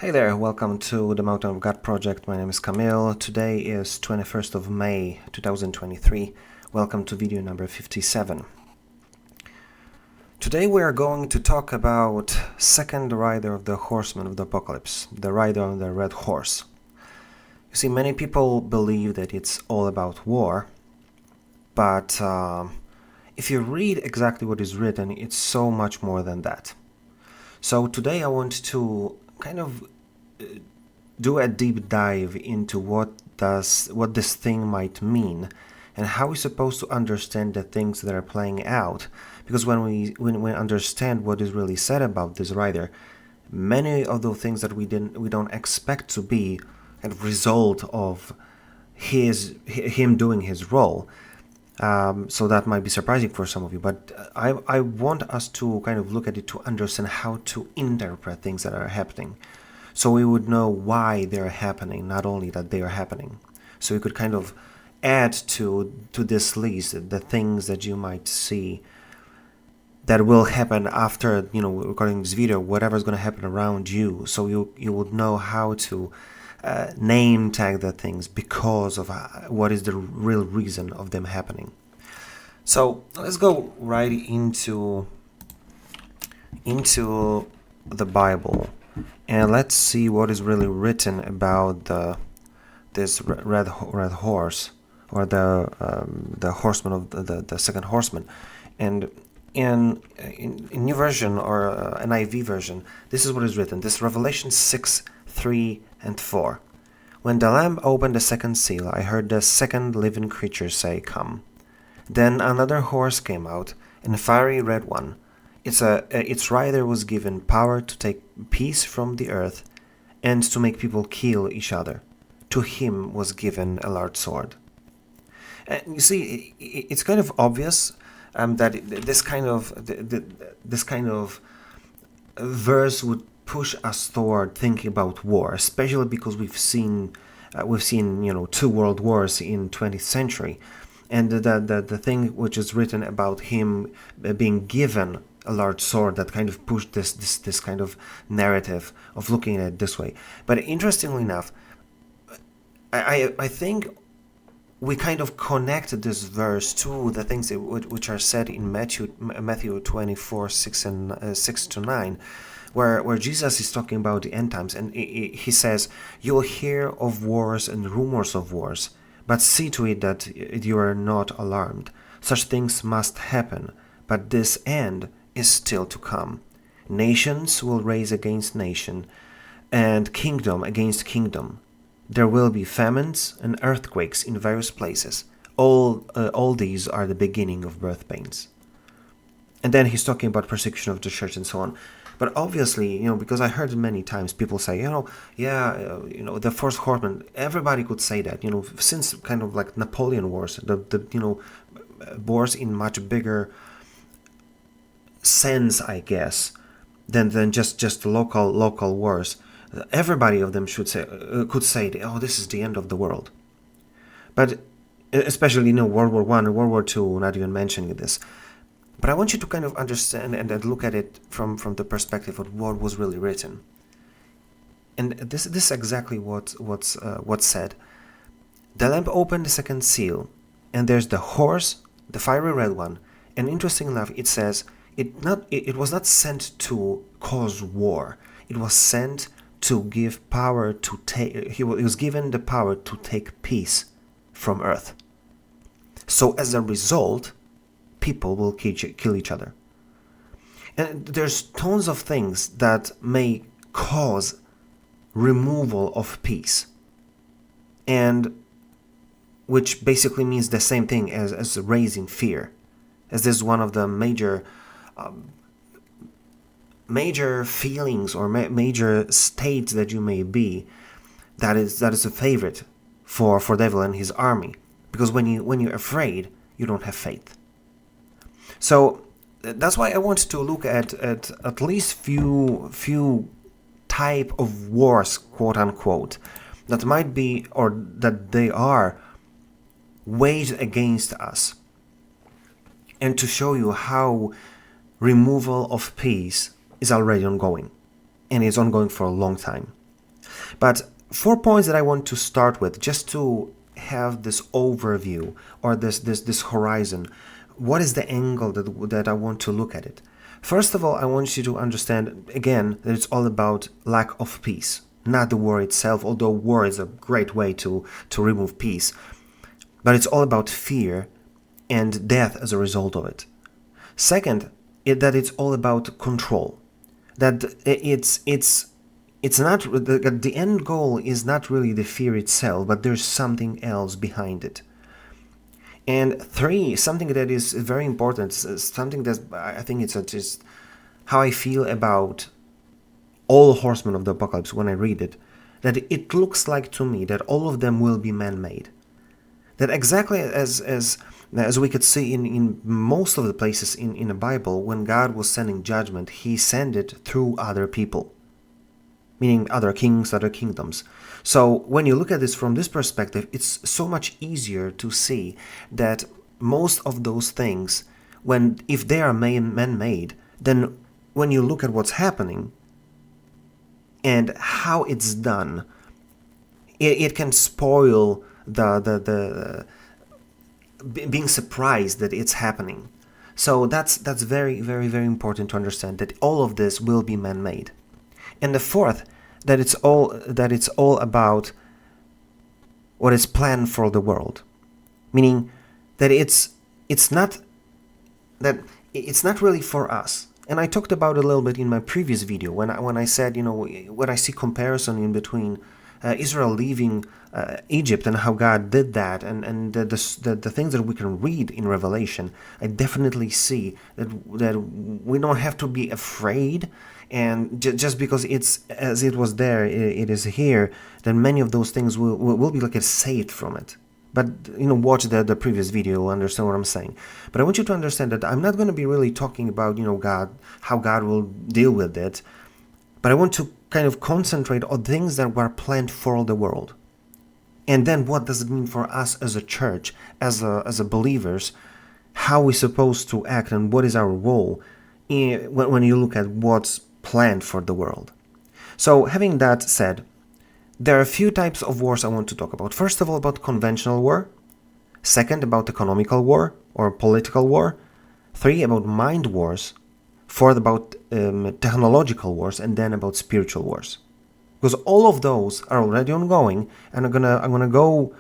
Hey there, welcome to the Mountain of God project. My name is Camille. Today is 21st of May 2023. Welcome to video number 57. Today we are going to talk about second rider of the horseman of the apocalypse, the rider on the red horse. You see, many people believe that it's all about war, but if you read exactly what is written, it's so much more than that. So today I want to kind of do a deep dive into what this thing might mean and how we're supposed to understand the things that are playing out. Because when we understand what is really said about this rider, many of the things that we don't expect to be a result of him doing his role. So that might be surprising for some of you, but I want us to kind of look at it to understand how to interpret things that are happening. So we would know why they're happening, not only that they are happening. So we could kind of add to this list the things that you might see that will happen after, recording this video, whatever's going to happen around you. So you would know how to name tag the things because of what is the real reason of them happening. So let's go right into the Bible, and let's see what is really written about this red horse, or the horseman of the second horseman. And in New Version or NIV version, this is what is written. This Revelation 6:3 and 4. When the Lamb opened the second seal, I heard the second living creature say, "Come." Then another horse came out, a fiery red one. Its rider was given power to take peace from the earth and to make people kill each other. To him was given a large sword. And you see, it's kind of obvious that this kind of verse would push us toward thinking about war, especially because we've seen two world wars in 20th century, and the thing which is written about him being given a large sword that kind of pushed this kind of narrative of looking at it this way. But interestingly enough, I think we kind of connected this verse to the things which are said in Matthew 24, 6 to 9, where Jesus is talking about the end times, and he says, "You will hear of wars and rumors of wars, but see to it that you are not alarmed. Such things must happen, but this end is still to come. Nations will raise against nation, and kingdom against kingdom. There will be famines and earthquakes in various places. All these are the beginning of birth pains." And then he's talking about persecution of the church and so on. But obviously, because I heard many times people say, the first horseman, everybody could say that, since kind of like Napoleon Wars, the wars in much bigger sense, I guess, than just local wars. Everybody of them could say, "Oh, this is the end of the world." But especially, World War I and World War II, not even mentioning this. But I want you to kind of understand and look at it from the perspective of what was really written. And this is exactly what's said. The Lamb opened the second seal, and there's the horse, the fiery red one. And interesting enough, it says it was not sent to cause war. It was sent to give power to take. He was given the power to take peace from earth. So as a result, people will kill each other. And there's tons of things that may cause removal of peace, and which basically means the same thing as raising fear, as this is one of the major feelings or major states that you may be, that is a favorite for devil and his army, because when you're afraid, you don't have faith. So that's why I want to look at least few type of wars, quote unquote, that might be, or that they are waged against us, and to show you how removal of peace is already ongoing, and it's ongoing for a long time. But 4 points that I want to start with, just to have this overview or this horizon. What is the angle that I want to look at it? First of all, I want you to understand again that it's all about lack of peace, not the war itself, although war is a great way to remove peace. But it's all about fear and death as a result of it. Second, that it's all about control. That it's not the end goal is not really the fear itself, but there's something else behind it. And three, something that is very important, something that I think it's just how I feel about all horsemen of the apocalypse when I read it, that it looks like to me that all of them will be man-made. That exactly as we could see in most of the places in the Bible, when God was sending judgment, he sent it through other people, meaning other kings, other kingdoms. So when you look at this from this perspective, it's so much easier to see that most of those things, if they are man-made, then when you look at what's happening and how it's done, it can spoil the being surprised that it's happening. So that's very, very, very important to understand that all of this will be man-made. And the fourth, that it's all about what is planned for the world, meaning that it's not really for us. And I talked about it a little bit in my previous video when I said, when I see comparison in between Israel leaving Egypt and how God did that, and the things that we can read in Revelation, I definitely see that we don't have to be afraid. And just because it's as it was there, it is here, then many of those things will be like saved from it. But watch the previous video, you'll understand what I'm saying. But I want you to understand that I'm not going to be really talking about God, how God will deal with it, but I want to kind of concentrate on things that were planned for the world. And then what does it mean for us as a church, as a believers, how we're supposed to act and what is our role when you look at what's planned for the world. So having that said, there are a few types of wars I want to talk about. First of all, about conventional war. Second, about economical war or political war. 3, about mind wars. 4, about technological wars, and then about spiritual wars. Because all of those are already ongoing, and I'm gonna go.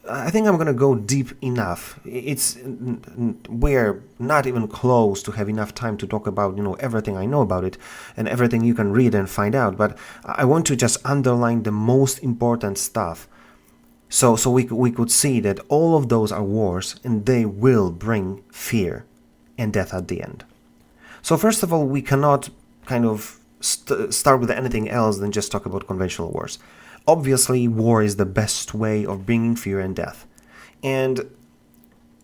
I think I'm gonna go deep enough. We're not even close to have enough time to talk about everything I know about it and everything you can read and find out. But I want to just underline the most important stuff, so we could see that all of those are wars, and they will bring fear and death at the end. So first of all, we cannot kind of start with anything else than just talk about conventional wars. Obviously, war is the best way of bringing fear and death. And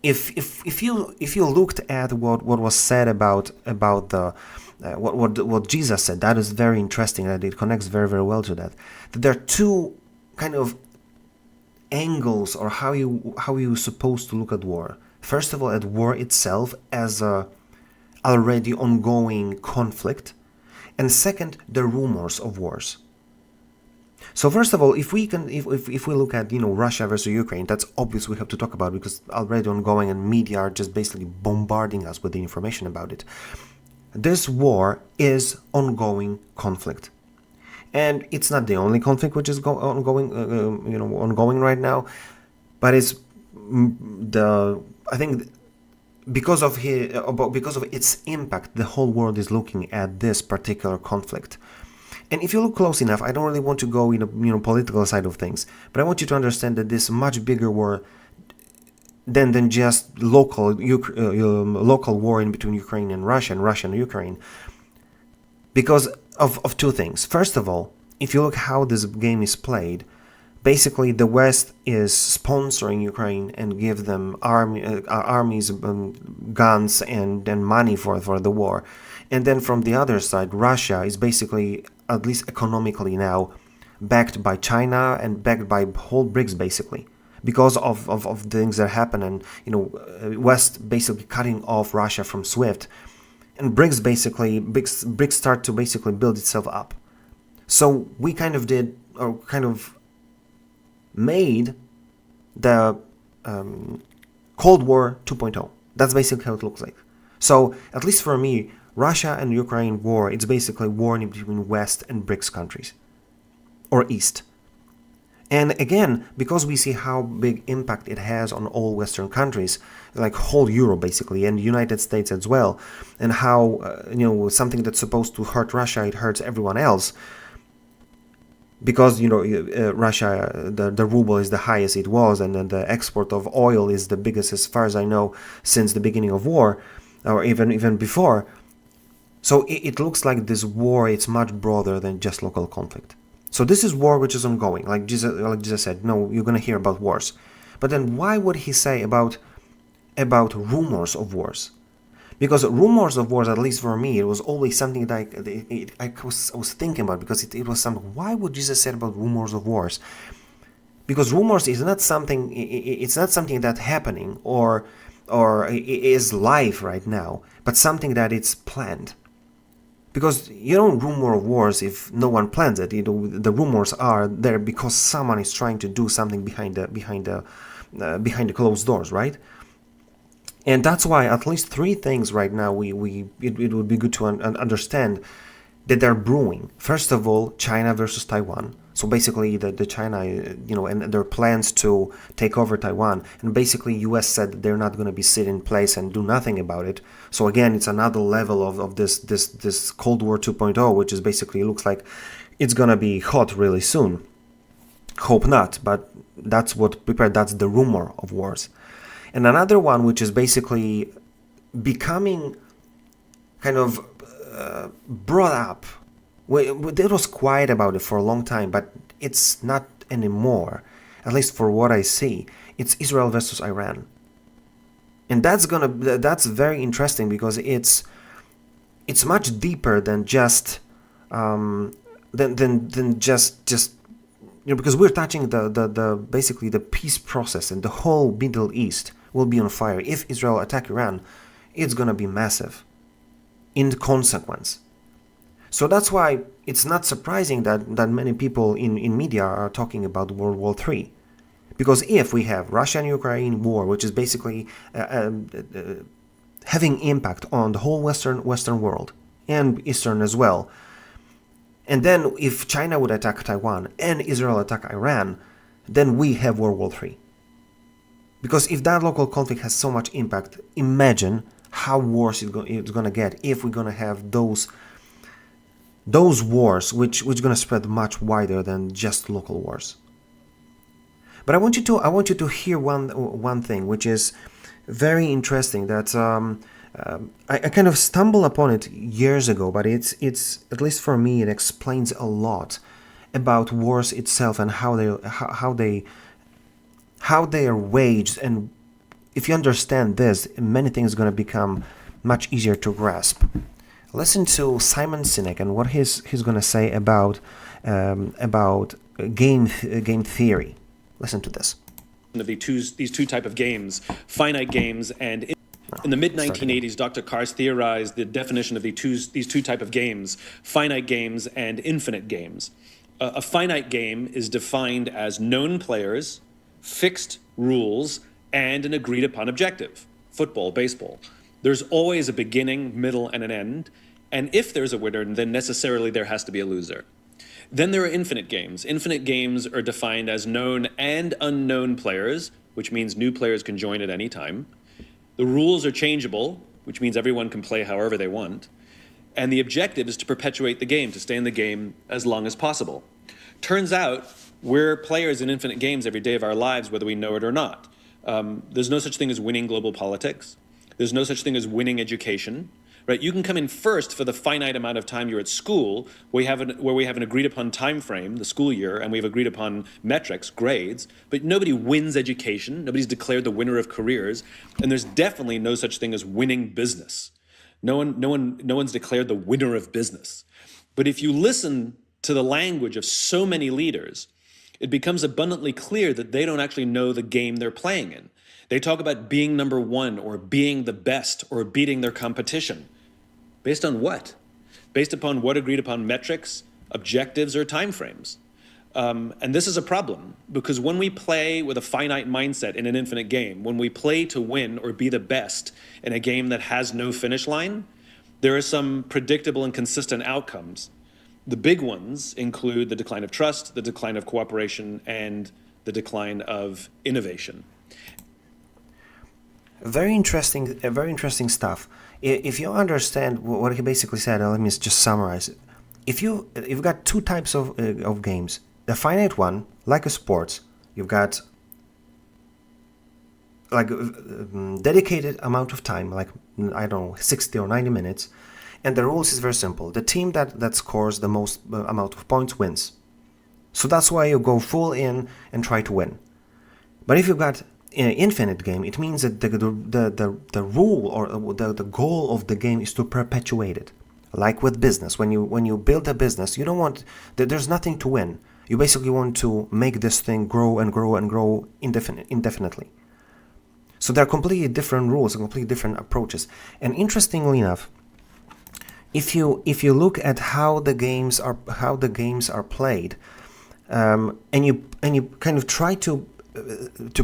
if you looked at what was said about the what Jesus said, that is very interesting, and it connects very, very well to that. That there are two kind of angles or how you supposed to look at war. First of all, at war itself as a already ongoing conflict, and second, the rumors of wars. So first of all, if we look at Russia versus Ukraine, that's obvious we have to talk about because already ongoing and media are just basically bombarding us with the information about it. This war is ongoing conflict, and it's not the only conflict which is ongoing right now, but it's I think because of its impact, the whole world is looking at this particular conflict. And if you look close enough, I don't really want to go in a political side of things, but I want you to understand that this much bigger war than just local war in between Ukraine and Russia and Ukraine, because of two things. First of all, if you look how this game is played, basically the West is sponsoring Ukraine and give them armies, guns, and money for the war. And then from the other side, Russia is basically, at least economically now, backed by China and backed by whole BRICS basically, because of things that happen, and West basically cutting off Russia from SWIFT, and BRICS start to basically build itself up. So we kind of did, or kind of made the Cold War 2.0. That's basically how it looks like. So, at least for me, Russia and Ukraine war, it's basically war between West and BRICS countries, or East. And again, because we see how big impact it has on all Western countries, like whole Europe basically, and United States as well, and how, something that's supposed to hurt Russia, it hurts everyone else. Because, Russia, the ruble is the highest it was, and then the export of oil is the biggest, as far as I know, since the beginning of war, or even before. So it looks like this war, it's much broader than just local conflict. So this is war which is ongoing, like Jesus said, no, you're going to hear about wars. But then why would he say about rumors of wars? Because rumors of wars, at least for me, it was always something that I was thinking about, because it was something, why would Jesus say about rumors of wars? Because rumors is not something, it's not something that's happening or is live right now, but something that it's planned. Because you don't rumor of wars if no one plans it. The rumors are there because someone is trying to do something behind the closed doors, right? And that's why at least three things right now it would be good to understand that they're brewing. First of all, China versus Taiwan. So basically, the China, and their plans to take over Taiwan, and basically, U.S. said that they're not going to be sit in place and do nothing about it. So again, it's another level of this Cold War 2.0, which is basically looks like it's going to be hot really soon. Hope not, but that's what prepared. That's the rumor of wars, and another one which is basically becoming kind of brought up. It was quiet about it for a long time, but it's not anymore. At least for what I see, it's Israel versus Iran, and that's very interesting because it's much deeper than just than just because we're touching the basically the peace process, and the whole Middle East will be on fire if Israel attack Iran. It's gonna be massive in consequence. So that's why it's not surprising that many people in media are talking about World War III. Because if we have Russia and Ukraine war, which is basically having impact on the whole Western world and Eastern as well, and then if China would attack Taiwan and Israel attack Iran, then we have World War III. Because if that local conflict has so much impact, imagine how worse it's going to get if we're going to have those wars which going to spread much wider than just local wars. But I want you to hear one thing which is very interesting that I kind of stumbled upon it years ago, but it's at least for me it explains a lot about wars itself and how they are waged. And if you understand this, many things are going to become much easier to grasp. Listen to Simon Sinek and what he's going to say about game theory. Listen to this. Of these two type of games, finite games and in the mid-1980s, Dr. Kars theorized the definition of these two type of games, finite games and infinite games. A finite game is defined as known players, fixed rules, and an agreed-upon objective. Football, baseball. There's always a beginning, middle, and an end. And if there's a winner, then necessarily there has to be a loser. Then there are infinite games. Infinite games are defined as known and unknown players, which means new players can join at any time. The rules are changeable, which means everyone can play however they want. And the objective is to perpetuate the game, to stay in the game as long as possible. Turns out, we're players in infinite games every day of our lives, whether we know it or not. There's no such thing as winning global politics. There's no such thing as winning education. Right? You can come in first for the finite amount of time you're at school, where we have an agreed upon time frame, the school year, and we've agreed upon metrics, grades, but nobody wins education. Nobody's declared the winner of careers, and there's definitely no such thing as winning business. No one's declared the winner of business. But if you listen to the language of so many leaders, it becomes abundantly clear that they don't actually know the game they're playing in. They talk about being number one or being the best or beating their competition. Based on what? Based upon what agreed upon metrics, objectives, or timeframes. And this is a problem because when we play with a finite mindset in an infinite game, when we play to win or be the best in a game that has no finish line, there are some predictable and consistent outcomes. The big ones include the decline of trust, the decline of cooperation, and the decline of innovation. Very interesting stuff. If you understand what he basically said, let me just summarize it. If you've got two types of games, the finite one, like a sports, you've got like a dedicated amount of time, like I don't know, 60 or 90 minutes, and the rules is very simple. The team that scores the most amount of points wins. So that's why you go full in and try to win. But if you've got an infinite game, it means that the rule or the goal of the game is to perpetuate it. Like with business, when you build a business, you don't want there's nothing to win. You basically want to make this thing grow and grow and grow indefinitely. So there are completely different rules and completely different approaches. And interestingly enough, if you look at how the games are played, and you kind of try to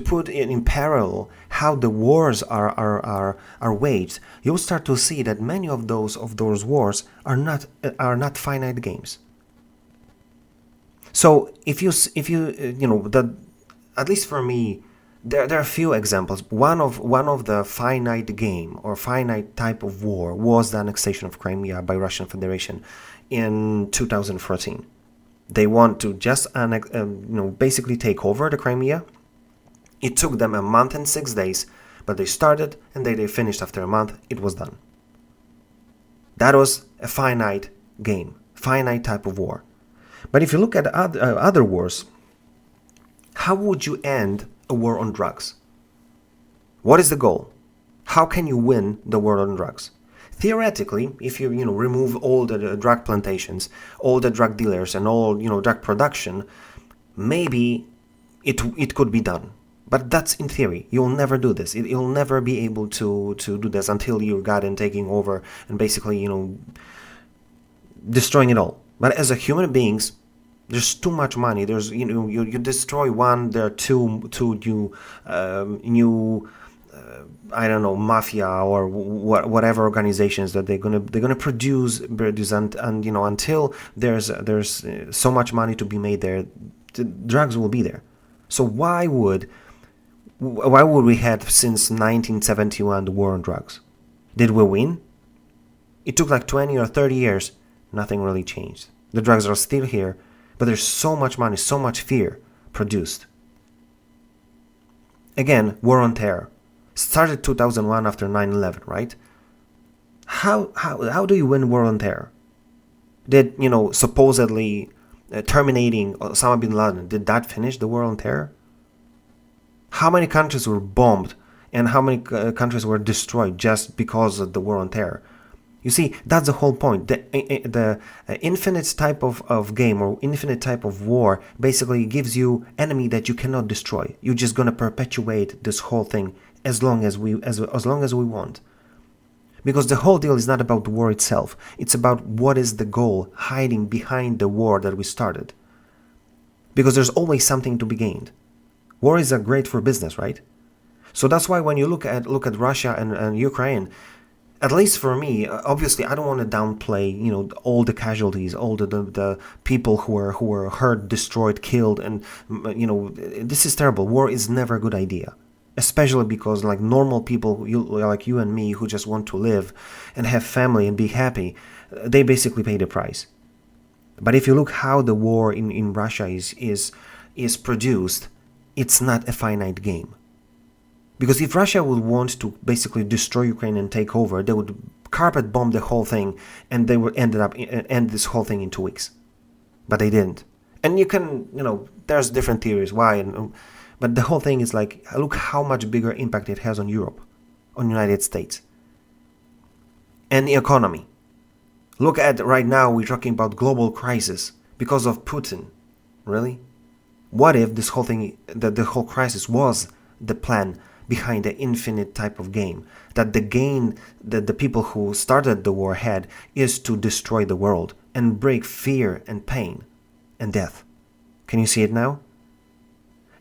put in parallel how the wars are waged, you'll start to see that many of those wars are not finite games. So if you at least for me, there are a few examples. One of the finite game or finite type of war was the annexation of Crimea by Russian Federation in 2014. They want to just basically take over the Crimea. It took them a month and 6 days, but they started and they finished after a month. It was done. That was a finite game, finite type of war. But if you look at other wars, how would you end a war on drugs? What is the goal? How can you win the war on drugs? Theoretically, if you remove all the drug plantations, all the drug dealers, and all drug production, maybe it could be done. But that's in theory. You'll never do this. You'll never be able to do this until you got in taking over and basically destroying it all. But as a human beings, there's too much money. There's you destroy one, there are two new I don't know, mafia or whatever organizations that they're gonna produce and until there's so much money to be made there, the drugs will be there. So why would we have since 1971 the war on drugs? Did we win? It took like 20 or 30 years. Nothing really changed. The drugs are still here, but there's so much money, so much fear produced. Again, war on terror. Started 2001 after 9/11, right? How do you win war on terror? Did supposedly terminating Osama bin Laden, did that finish the war on terror? How many countries were bombed and how many countries were destroyed just because of the war on terror? You see, that's the whole point. The infinite type of game or infinite type of war basically gives you enemy that you cannot destroy. You're just gonna perpetuate this whole thing as long as we want. Because the whole deal is not about the war itself. It's about what is the goal hiding behind the war that we started. Because there's always something to be gained. War is great for business, right? So that's why when you look at Russia and Ukraine, at least for me, obviously I don't want to downplay, all the casualties, all the people who were hurt, destroyed, killed, and this is terrible. War is never a good idea. Especially because like normal people like you and me who just want to live and have family and be happy, they basically pay the price. But if you look how the war in Russia is produced, it's not a finite game. Because if Russia would want to basically destroy Ukraine and take over, they would carpet bomb the whole thing and they would end this whole thing in 2 weeks. But they didn't. And you can, there's different theories why, but the whole thing is like, look how much bigger impact it has on Europe, on the United States. And the economy. Look at right now, we're talking about global crisis because of Putin. Really? What if this whole thing, the whole crisis was the plan behind the infinite type of game? That the gain that the people who started the war had is to destroy the world, and bring fear and pain and death. Can you see it now?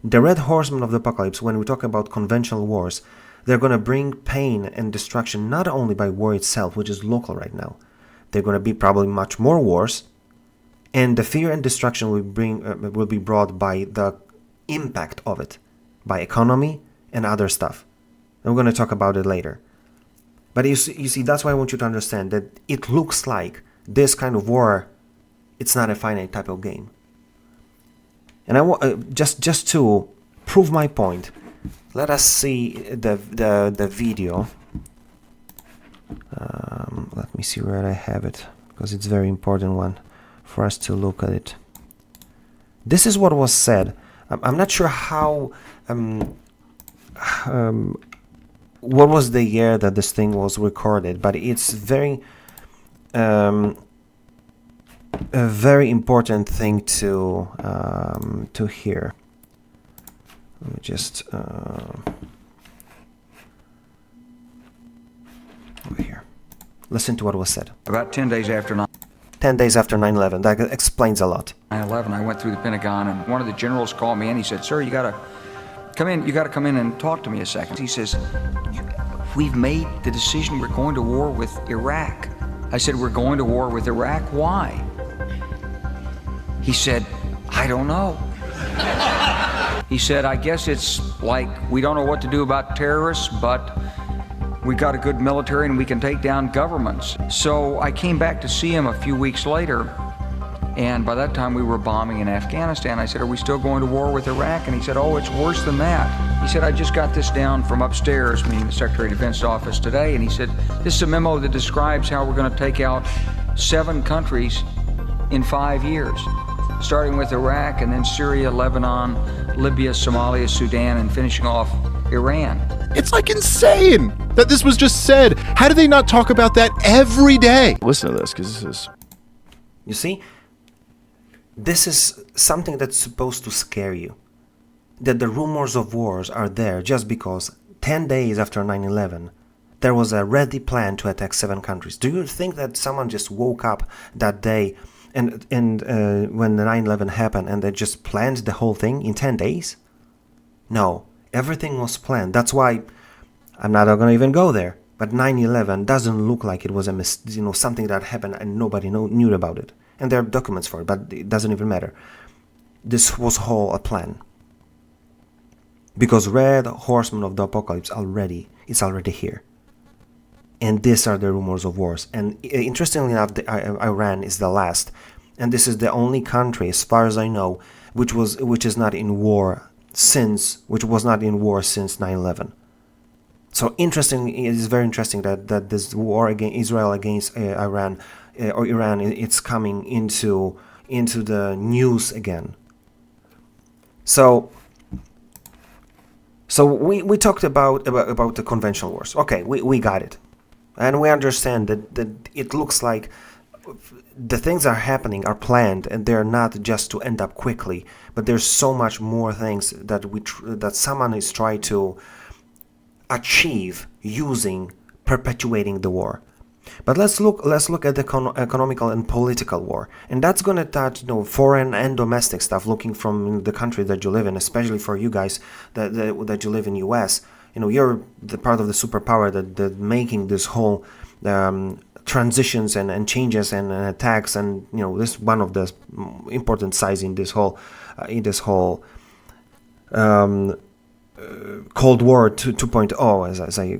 The red horsemen of the apocalypse, when we talk about conventional wars, they're going to bring pain and destruction not only by war itself, which is local right now. They're going to be probably much more wars, and the fear and destruction will be brought by the impact of it, by economy and other stuff. And we're going to talk about it later. But you see, that's why I want you to understand that it looks like this kind of war, it's not a finite type of game. And I want just to prove my point, let us see the video. Let me see where I have it, because it's a very important one for us to look at it. This is what was said. I'm not sure how. What was the year that this thing was recorded? But it's very, a very important thing to hear. Let me just over here. Listen to what was said. About 10 days after 10 days after 9/11. That explains a lot. 9/11, I went through the Pentagon, and one of the generals called me and he said, "Sir, you gotta come in. You gotta come in and talk to me a second." He says, "We've made the decision. We're going to war with Iraq." I said, "We're going to war with Iraq? Why?" He said, "I don't know." He said, "I guess it's like we don't know what to do about terrorists, but we got a good military and we can take down governments." So I came back to see him a few weeks later, and by that time we were bombing in Afghanistan. I said, "Are we still going to war with Iraq?" And he said, "Oh, it's worse than that." He said, "I just got this down from upstairs," meaning the Secretary of Defense office today, and he said, "This is a memo that describes how we're going to take out 7 countries in 5 years, starting with Iraq and then Syria, Lebanon, Libya, Somalia, Sudan, and finishing off Iran." It's like insane that this was just said. How do they not talk about that every day? Listen to this, because this is... You see? This is something that's supposed to scare you. That the rumors of wars are there just because 10 days after 9/11, there was a ready plan to attack 7 countries. Do you think that someone just woke up that day and when the 9/11 happened and they just planned the whole thing in 10 days? No, everything was planned. That's why I'm not going to even go there. But 9/11 doesn't look like it was something that happened and nobody knew about it. And there are documents for it, but it doesn't even matter. This was whole a plan. Because red horsemen of the apocalypse it's already here. And these are the rumors of wars. And interestingly enough, Iran is the last. And this is the only country, as far as I know, which was not in war since 9/11. So interesting, it is very interesting that this war against Israel against Iran, it's coming into the news again. So we talked about the conventional wars. Okay, we got it. And we understand that it looks like the things are happening, are planned, and they're not just to end up quickly, but there's so much more things that someone is trying to achieve using perpetuating the war. But let's look at the economical and political war, and that's going to touch foreign and domestic stuff. Looking from the country that you live in, especially for you guys that you live in US, you're the part of the superpower that making this whole transitions and changes and attacks, and this one of the important sides in this whole Cold War 2.0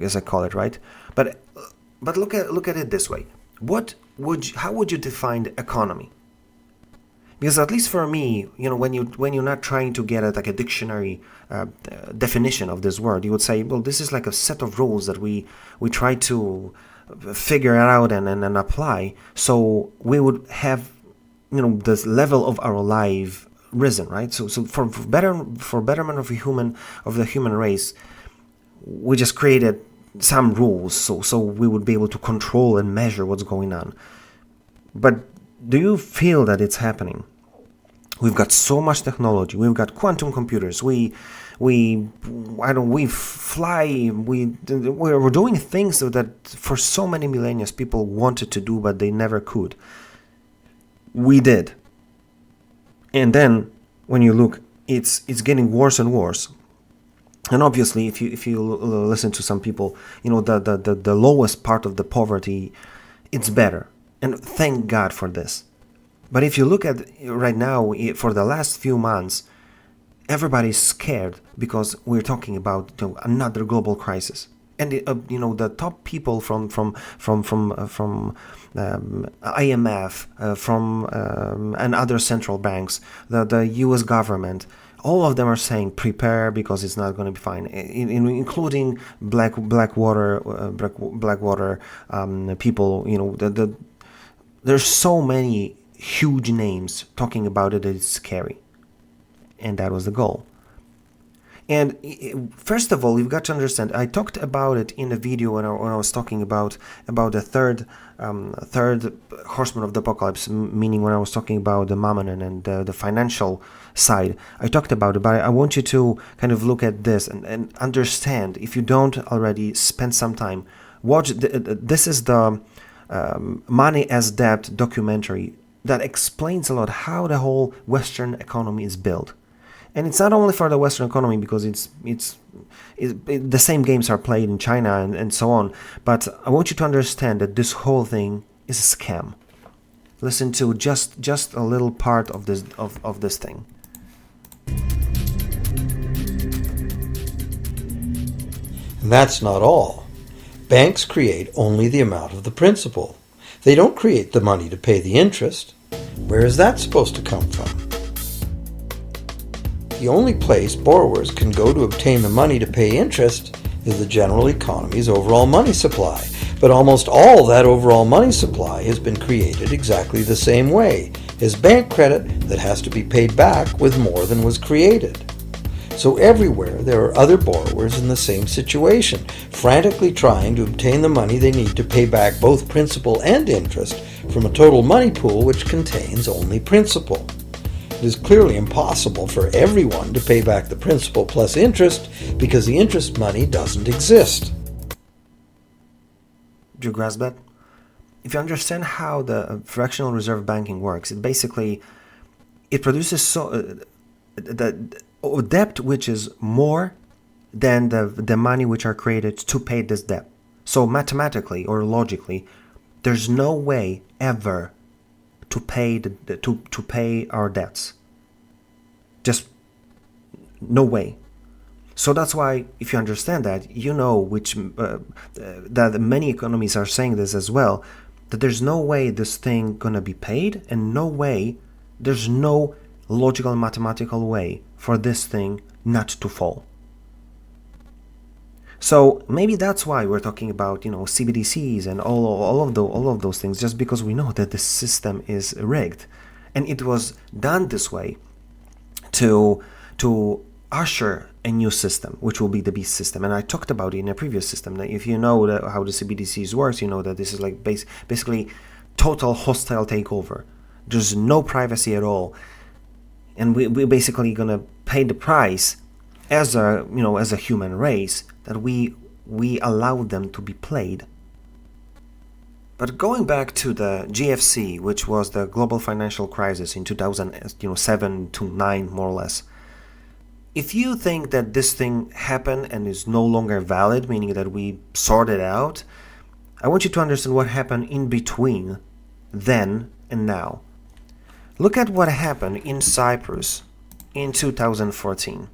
as I call it, right? But look at it this way. How would you define the economy? Because at least for me, when you're not trying to get a dictionary definition of this word, you would say, well, this is like a set of rules that we try to figure it out and apply, so we would have this level of our life risen, right? So for betterment of the human race, we just created some rules so we would be able to control and measure what's going on. But do you feel that it's happening? We've got so much technology. We've got quantum computers. We fly. We're doing things that for so many millennia people wanted to do, but they never could. We did. And then when you look, it's getting worse and worse. And obviously, if you listen to some people, the lowest part of the poverty, it's better. And thank God for this. But if you look at right now, for the last few months, everybody's scared because we're talking about another global crisis. And the top people from IMF, and other central banks, the U.S. government, all of them are saying prepare because it's not going to be fine, including Blackwater people. There's so many huge names talking about it that it's scary, and that was the goal. And first of all, you've got to understand, I talked about it in a video when I was talking about the third horseman of the apocalypse, meaning when I was talking about the mammon and the financial side. I talked about it, but I want you to kind of look at this and understand, if you don't already, spend some time. Watch, this is the Money as Debt documentary that explains a lot how the whole Western economy is built. And it's not only for the Western economy, because the same games are played in China and so on. But I want you to understand that this whole thing is a scam. Listen to just a little part of this thing. And that's not all. Banks create only the amount of the principal. They don't create the money to pay the interest. Where is that supposed to come from? The only place borrowers can go to obtain the money to pay interest is the general economy's overall money supply. But almost all that overall money supply has been created exactly the same way, as bank credit that has to be paid back with more than was created. So everywhere there are other borrowers in the same situation, frantically trying to obtain the money they need to pay back both principal and interest from a total money pool which contains only principal. It is clearly impossible for everyone to pay back the principal plus interest because the interest money doesn't exist. Do you grasp that? If you understand how the fractional reserve banking works, it produces the debt which is more than the money which are created to pay this debt. So mathematically or logically, there's no way ever to pay to pay our debts. Just no way. So that's why, if you understand that, that many economies are saying this as well, that there's no way this thing gonna be paid, and there's no logical and mathematical way for this thing not to fall. So maybe that's why we're talking about CBDCs and all of those things, just because we know that the system is rigged, and it was done this way to usher a new system, which will be the beast system. And I talked about it in a previous system. That if you know how the CBDCs works, you know that this is like basically total hostile takeover. There's no privacy at all, and we're basically gonna pay the price as a human race, that we allow them to be played. But going back to the GFC, which was the global financial crisis in 2007 to 9, more or less. If you think that this thing happened and is no longer valid, meaning that we sorted out, I want you to understand what happened in between then and now. Look at what happened in Cyprus in 2014.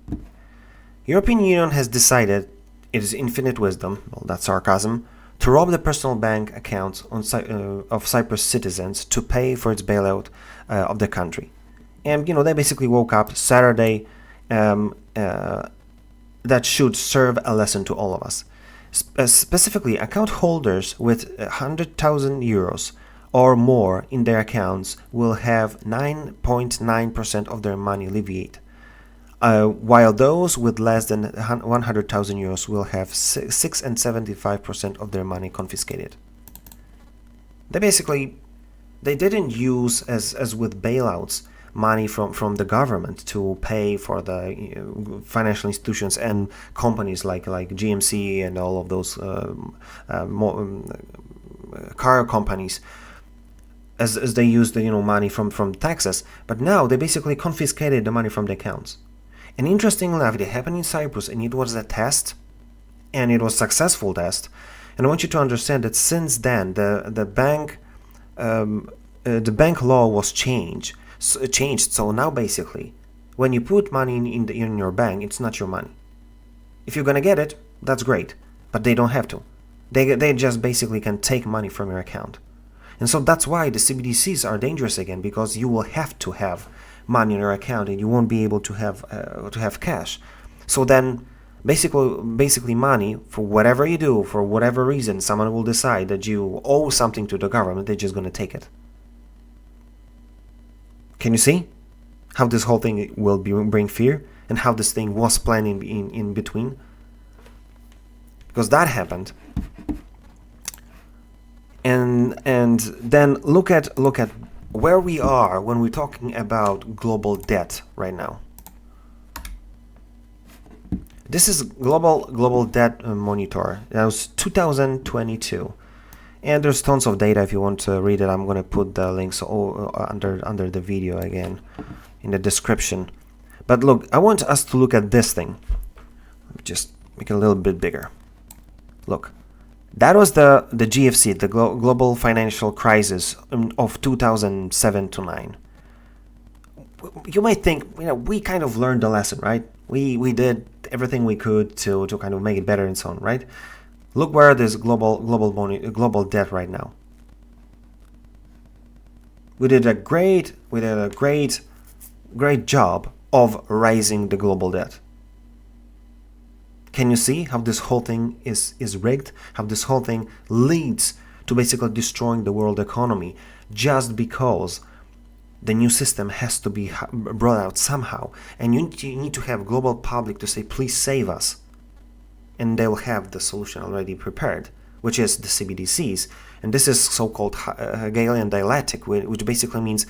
European Union has decided, it is infinite wisdom, well, that's sarcasm, to rob the personal bank accounts of Cyprus citizens to pay for its bailout of the country. And they basically woke up Saturday. That should serve a lesson to all of us. Specifically, account holders with 100,000 euros or more in their accounts will have 9.9% of their money alleviated, while those with less than 100,000 euros will have 6 and 75% of their money confiscated. They didn't use, as with bailouts, money from the government to pay for the financial institutions and companies like GMC and all of those car companies. as they used the money from taxes, but now they basically confiscated the money from the accounts. And interestingly enough, it happened in Cyprus, and it was a test, and it was a successful test. And I want you to understand that since then, the bank law was changed. So now basically, when you put money in your bank, it's not your money. If you're gonna get it, that's great, but they don't have to. They just basically can take money from your account. And so that's why the CBDCs are dangerous again, because you will have to have money in your account, and you won't be able to have cash. So then, basically money, for whatever you do, for whatever reason, someone will decide that you owe something to the government, they're just gonna take it. Can you see how this whole thing will bring fear, and how this thing was planned in between? Because that happened. And then look at where we are when we're talking about global debt right now. This is global debt monitor. That was 2022, and there's tons of data. If you want to read it, I'm going to put the links under the video again in the description. But look, I want us to look at this thing. Just make it a little bit bigger. Look. That was the GFC, the global financial crisis of 2007 to 9. You might think, we kind of learned the lesson, right? We did everything we could to kind of make it better and so on, right? Look where there's global debt right now. We did a great job of raising the global debt. Can you see how this whole thing is rigged? How this whole thing leads to basically destroying the world economy just because the new system has to be brought out somehow. And you need to have global public to say, please save us. And they will have the solution already prepared, which is the CBDCs. And this is so-called Hegelian dialectic, which basically means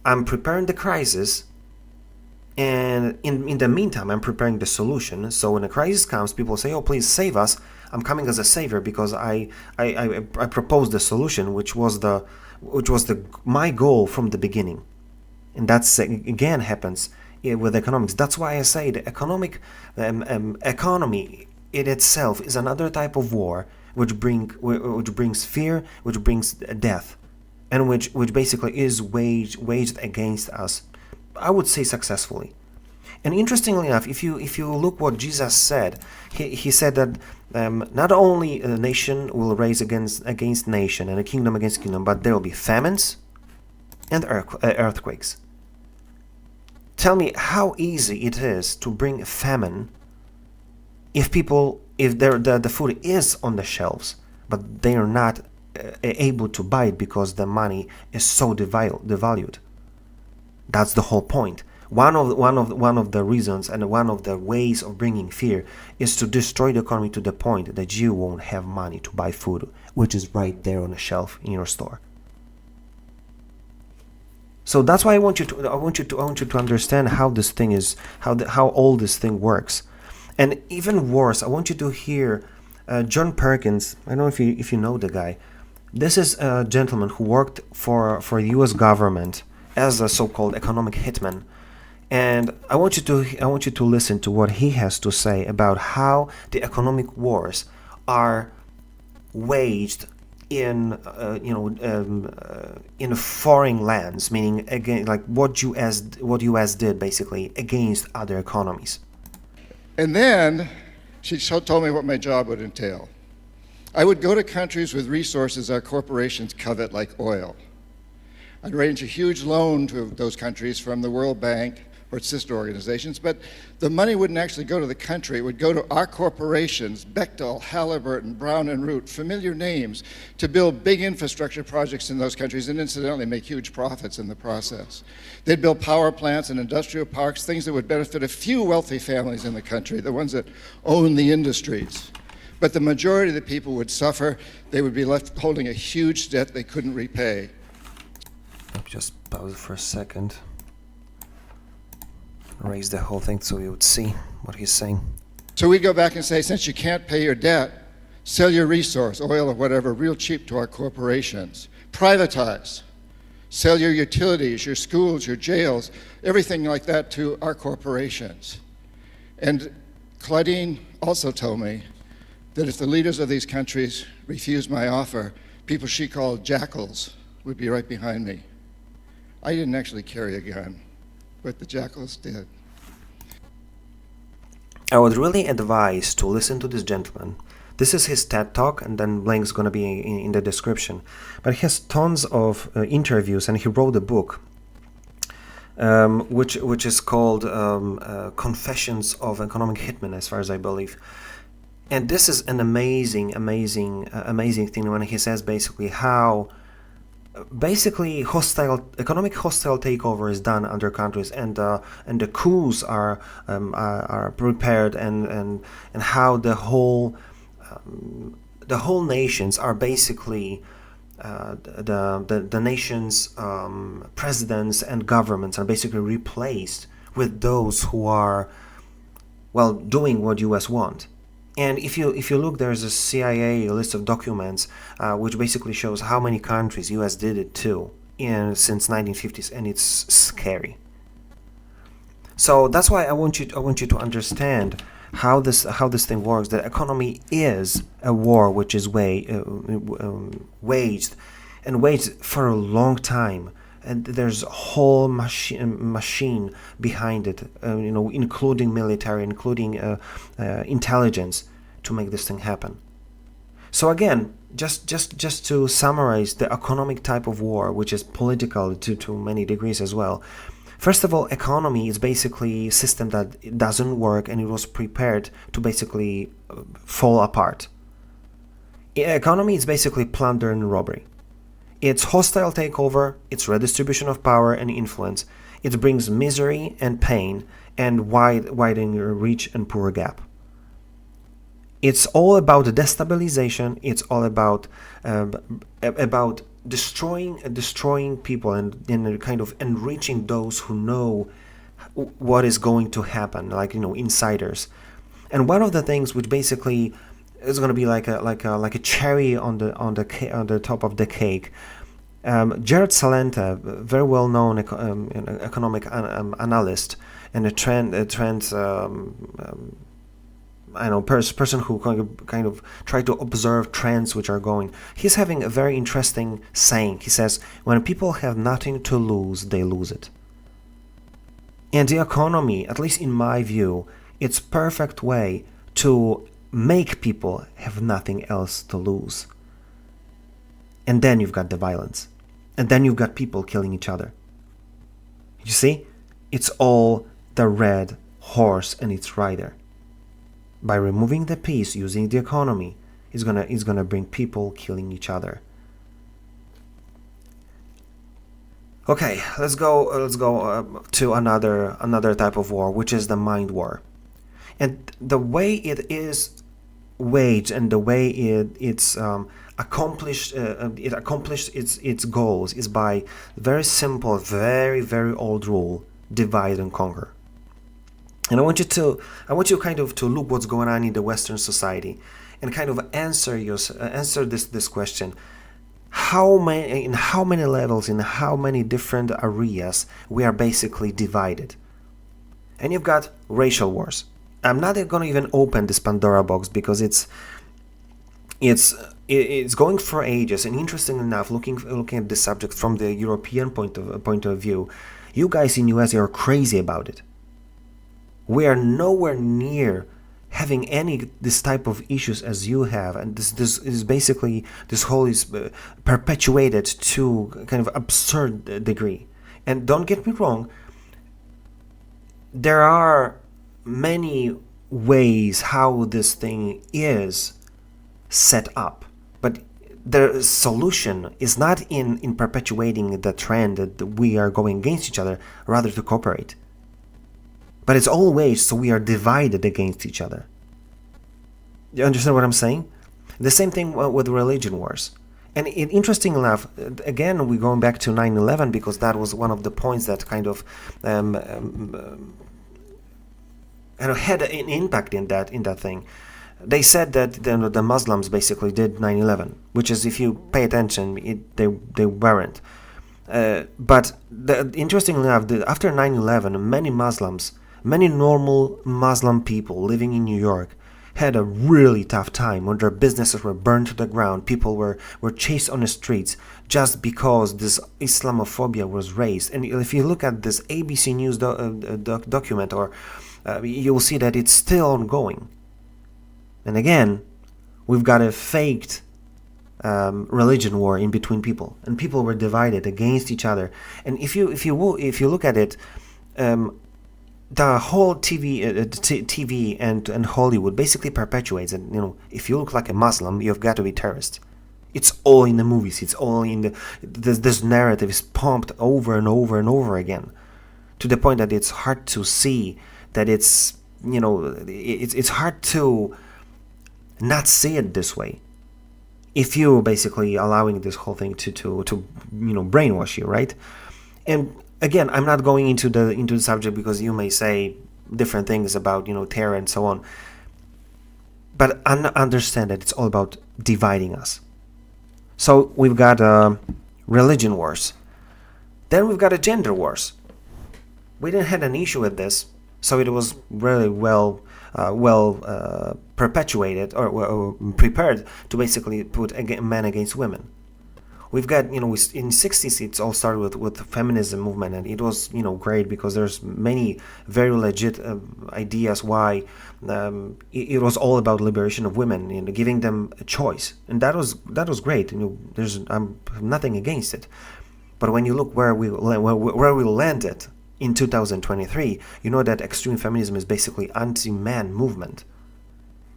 I'm preparing the crisis, and in the meantime, I'm preparing the solution. So when a crisis comes, people say, "Oh, please save us." I'm coming as a savior because I proposed the solution, which was my goal from the beginning. And that's again happens with economics. That's why I say the economy in itself is another type of war, which brings fear, which brings death, and which basically is waged against us. I would say successfully. And interestingly enough, if you look what Jesus said, he said that not only a nation will rise against nation and a kingdom against kingdom, but there will be famines and earthquakes. Tell me how easy it is to bring a famine if the food is on the shelves, but they are not able to buy it because the money is so devalued. That's the whole point. One of the reasons and one of the ways of bringing fear is to destroy the economy to the point that you won't have money to buy food, which is right there on the shelf in your store. So that's why I want you to understand how this thing is, how all this thing works, and even worse, I want you to hear John Perkins. I don't know if you know the guy. This is a gentleman who worked for the U.S. government as a so-called economic hitman, and I want you to listen to what he has to say about how the economic wars are waged in foreign lands, meaning again like what US did basically against other economies. And then she told me what my job would entail. I would go to countries with resources our corporations covet, like oil. I'd arrange a huge loan to those countries from the World Bank or its sister organizations, but the money wouldn't actually go to the country. It would go to our corporations, Bechtel, Halliburton, Brown and Root, familiar names, to build big infrastructure projects in those countries and incidentally make huge profits in the process. They'd build power plants and industrial parks, things that would benefit a few wealthy families in the country, the ones that own the industries. But the majority of the people would suffer. They would be left holding a huge debt they couldn't repay. Just pause for a second. Raise the whole thing so you would see what he's saying. So we'd go back and say, since you can't pay your debt, sell your resource, oil or whatever, real cheap to our corporations. Privatize. sell your utilities, your schools, your jails, everything like that to our corporations. And Claudine also told me that if the leaders of these countries refused my offer, people she called jackals would be right behind me. I didn't actually carry a gun, but the jackals did. I would really advise to listen to this gentleman. This is his TED Talk, and then link's going to be in the description. But he has tons of interviews, and he wrote a book, which is called Confessions of Economic Hitmen, as far as I believe. And this is an amazing thing when he says basically how economic hostile takeover is done under countries, and the coups are prepared, and how the whole nations are basically the nation's presidents and governments are basically replaced with those who are, well, doing what US want. And if you look, there's a CIA list of documents which basically shows how many countries US did it to since 1950s, and it's scary. So that's why I want you to understand how this thing works. The economy is a war which is waged for a long time, and there's a whole machine behind it, including military, including intelligence, to make this thing happen. So again, just to summarize the economic type of war, which is political to many degrees as well. First of all, economy is basically a system that doesn't work, and it was prepared to basically fall apart. Economy is basically plunder and robbery. It's hostile takeover, it's redistribution of power and influence. It brings misery and pain, and widening your rich and poor gap. It's all about destabilization. It's all about destroying people, and kind of enriching those who know what is going to happen, like insiders. And one of the things which basically is going to be like a cherry on the top of the cake. Jared Salenta, very well known economic analyst and a trend person who kind of try to observe trends which are going. He's having a very interesting saying. He says, when people have nothing to lose, they lose it. And the economy, at least in my view, it's perfect way to make people have nothing else to lose. And then you've got the violence. And then you've got people killing each other. You see? It's all the red horse and its rider. By removing the peace, using the economy, is gonna bring people killing each other. Okay, let's go to another type of war, which is the mind war. And the way it is waged, and the way it accomplished its goals, is by very simple, very, very old rule: divide and conquer. And I want you kind of to look what's going on in the Western society, and kind of answer this question: in how many levels, in how many different areas we are basically divided. And you've got racial wars. I'm not going to even open this Pandora box, because it's going for ages. And interesting enough, looking at this subject from the European point of view, you guys in US are crazy about it. We are nowhere near having this type of issues as you have, and this is basically, this whole is perpetuated to kind of absurd degree. And don't get me wrong, there are many ways how this thing is set up, but the solution is not in perpetuating the trend that we are going against each other, rather to cooperate. But it's always so we are divided against each other. You understand what I'm saying? The same thing with religion wars. And interesting enough, again, we're going back to 9/11, because that was one of the points that kind of had an impact in that thing. They said that the Muslims basically did 9/11, which is, if you pay attention, they weren't. But interestingly enough, after 9/11, many normal Muslim people living in New York had a really tough time when their businesses were burned to the ground. People were chased on the streets just because this Islamophobia was raised. And if you look at this ABC News document, or you'll see that it's still ongoing. And again, we've got a faked religion war in between people, and people were divided against each other. And if you look at it, the whole TV and Hollywood basically perpetuates it. If you look like a Muslim, you've got to be terrorist. It's all in the movies. It's all in this narrative is pumped over and over and over again, to the point that it's hard to see that it's hard to not see it this way. If you basically allowing this whole thing to brainwash you, right? And again, I'm not going into the subject because you may say different things about terror and so on. But understand that it's all about dividing us. So we've got religion wars. Then we've got a gender wars. We didn't have an issue with this, so it was really well perpetuated or prepared to basically put men against women. We've got, in the 60s, it's all started with the feminism movement, and it was, great because there's many very legit ideas why it was all about liberation of women, giving them a choice, and that was great. I'm nothing against it, but when you look where we landed in 2023, you know that extreme feminism is basically anti-man movement.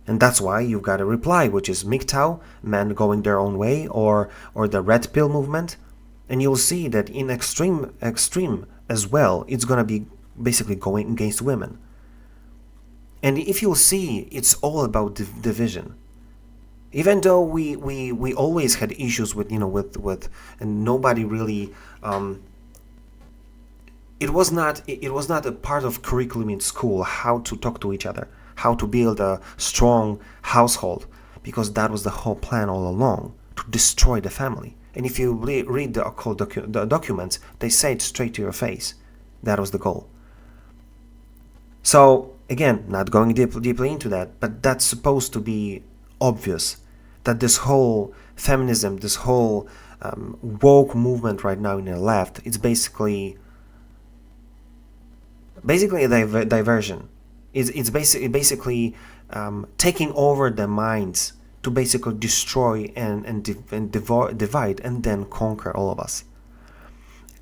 And that's why you've got a reply, which is MGTOW, men going their own way, or the red pill movement. And you'll see that in extreme as well, it's going to be basically going against women. And if you'll see, it's all about division. Even though we always had issues with and nobody really it was not a part of curriculum in school how to talk to each other, how to build a strong household, because that was the whole plan all along, to destroy the family. And if you read the occult documents, they say it straight to your face. That was the goal. So again, not going deeply into that, but that's supposed to be obvious that this whole feminism, this whole woke movement right now in the left, it's basically a diversion. It's basically taking over their minds to basically destroy and divide and then conquer all of us.